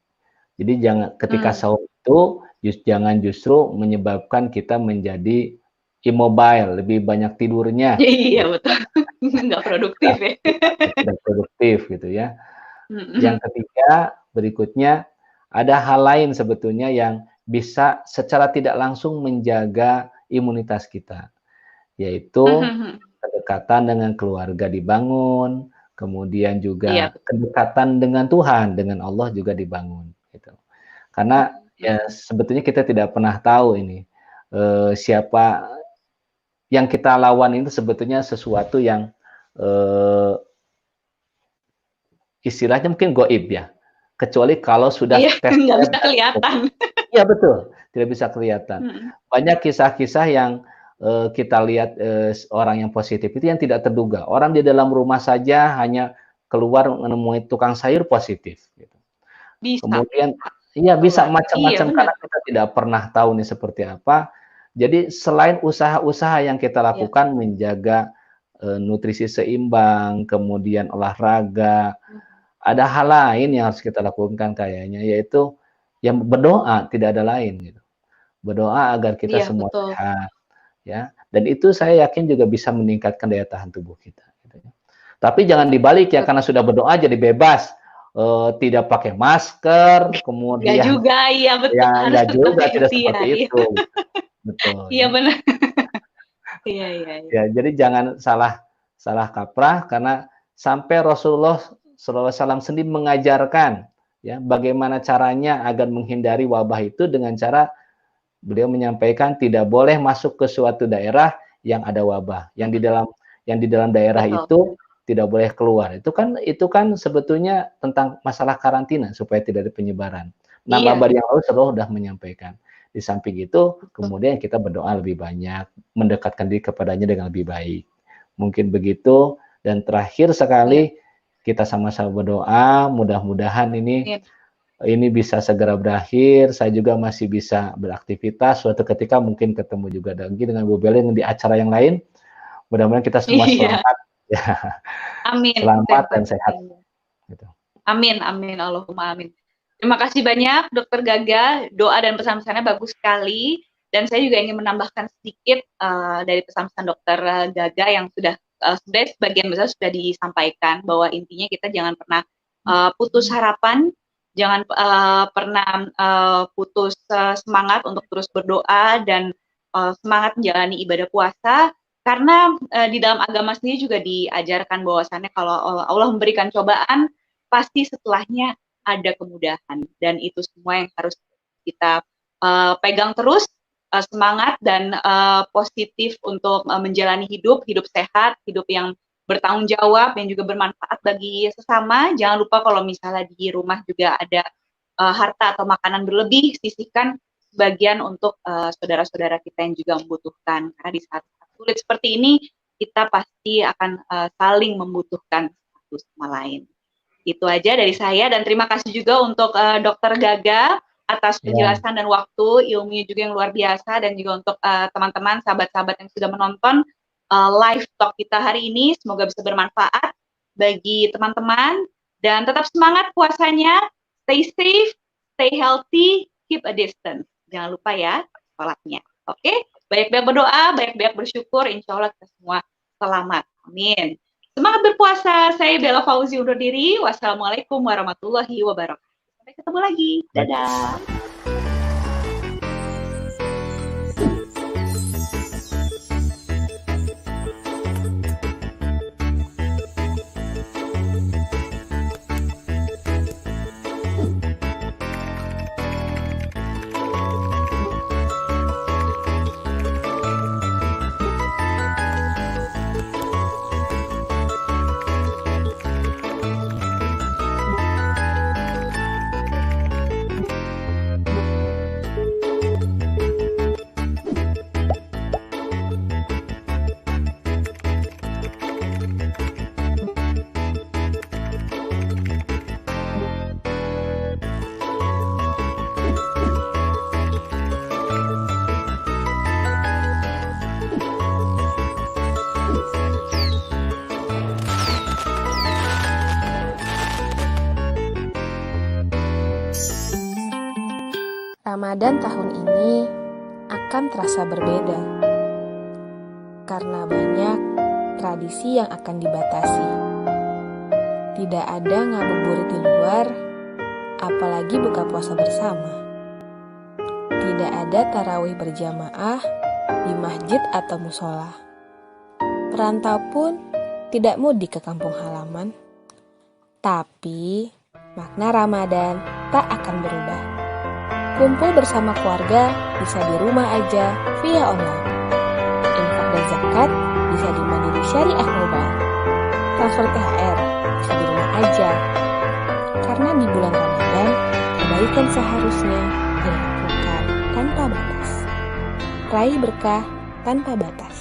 Jadi jangan ketika sahur itu jangan justru menyebabkan kita menjadi immobile, lebih banyak tidurnya. Iya, betul. Nggak produktif ya. Tidak produktif gitu ya. Yang ketiga, berikutnya ada hal lain sebetulnya yang bisa secara tidak langsung menjaga imunitas kita, yaitu kedekatan dengan keluarga dibangun, kemudian juga kedekatan dengan Tuhan, dengan Allah juga dibangun gitu. Karena ya sebetulnya kita tidak pernah tahu ini siapa yang kita lawan itu sebetulnya sesuatu yang istilahnya mungkin goib ya, kecuali kalau sudah tes nggak bisa kelihatan. Iya betul, tidak bisa kelihatan. Banyak kisah-kisah yang kita lihat orang yang positif itu yang tidak terduga. Orang di dalam rumah saja hanya keluar menemui tukang sayur positif. Gitu. Bisa. Kemudian iya bisa macam-macam karena kita tidak pernah tahu nih seperti apa. Jadi selain usaha-usaha yang kita lakukan menjaga nutrisi seimbang, kemudian olahraga, ada hal lain yang harus kita lakukan kayaknya, yaitu yang berdoa, tidak ada lain gitu. Berdoa agar kita semua sehat ya. Dan itu saya yakin juga bisa meningkatkan daya tahan tubuh kita gitu ya. Tapi jangan dibalik ya, karena sudah berdoa jadi bebas. Tidak pakai masker, kemudian nggak juga, iya betul. Ya, nggak juga, tidak seperti itu. Betul. Iya benar. Iya. Ya, jadi jangan salah kaprah, karena sampai Rasulullah SAW sendiri mengajarkan ya bagaimana caranya agar menghindari wabah itu dengan cara beliau menyampaikan tidak boleh masuk ke suatu daerah yang ada wabah, yang di dalam daerah itu tidak boleh keluar. Itu kan sebetulnya tentang masalah karantina supaya tidak ada penyebaran. Nama abadi yang lalu Rasulullah sudah menyampaikan. Di samping itu, kemudian kita berdoa lebih banyak, mendekatkan diri kepadanya dengan lebih baik. Mungkin begitu. Dan terakhir sekali, kita sama-sama berdoa, mudah-mudahan ini bisa segera berakhir. Saya juga masih bisa beraktivitas. Suatu ketika mungkin ketemu juga lagi dengan Bu Bella di acara yang lain. Mudah-mudahan kita semua selamat. Ya. Amin. Selamat dan sehat. Gitu. Amin, amin, Allahumma amin. Terima kasih banyak Dokter Gaga, doa dan pesan-pesannya bagus sekali. Dan saya juga ingin menambahkan sedikit dari pesan-pesan Dokter Gaga yang sudah sebagian besar sudah disampaikan, bahwa intinya kita jangan pernah putus harapan, jangan pernah putus semangat untuk terus berdoa dan semangat menjalani ibadah puasa, karena di dalam agama sendiri juga diajarkan bahwasannya kalau Allah memberikan cobaan, pasti setelahnya ada kemudahan, dan itu semua yang harus kita pegang terus, semangat dan positif untuk menjalani hidup sehat, hidup yang bertanggung jawab, yang juga bermanfaat bagi sesama. Jangan lupa kalau misalnya di rumah juga ada harta atau makanan berlebih, sisihkan sebagian untuk saudara-saudara kita yang juga membutuhkan. Karena di saat sulit seperti ini, kita pasti akan saling membutuhkan satu sama lain. Itu aja dari saya, dan terima kasih juga untuk Dokter Gaga atas penjelasan dan waktu, ilmunya juga yang luar biasa, dan juga untuk teman-teman, sahabat-sahabat yang sudah menonton live talk kita hari ini. Semoga bisa bermanfaat bagi teman-teman, dan tetap semangat puasanya, stay safe, stay healthy, keep a distance. Jangan lupa ya sholatnya. Oke? Banyak-banyak berdoa, banyak-banyak bersyukur, insya Allah kita semua selamat. Amin. Semangat berpuasa. Saya Bella Fauzi undur diri. Wassalamualaikum warahmatullahi wabarakatuh. Sampai ketemu lagi. Dadah. Ramadan tahun ini akan terasa berbeda karena banyak tradisi yang akan dibatasi. Tidak ada ngabuburit di luar, apalagi buka puasa bersama. Tidak ada tarawih berjamaah di masjid atau musola. Perantau pun tidak mudik ke kampung halaman. Tapi makna Ramadan tak akan berubah. Kumpul bersama keluarga bisa di rumah aja via online. Infak dan zakat bisa di Mandiri Syariah Mobile. Transfer THR bisa di rumah aja. Karena di bulan Ramadan, kebaikan seharusnya dilakukan tanpa batas. Raih berkah tanpa batas.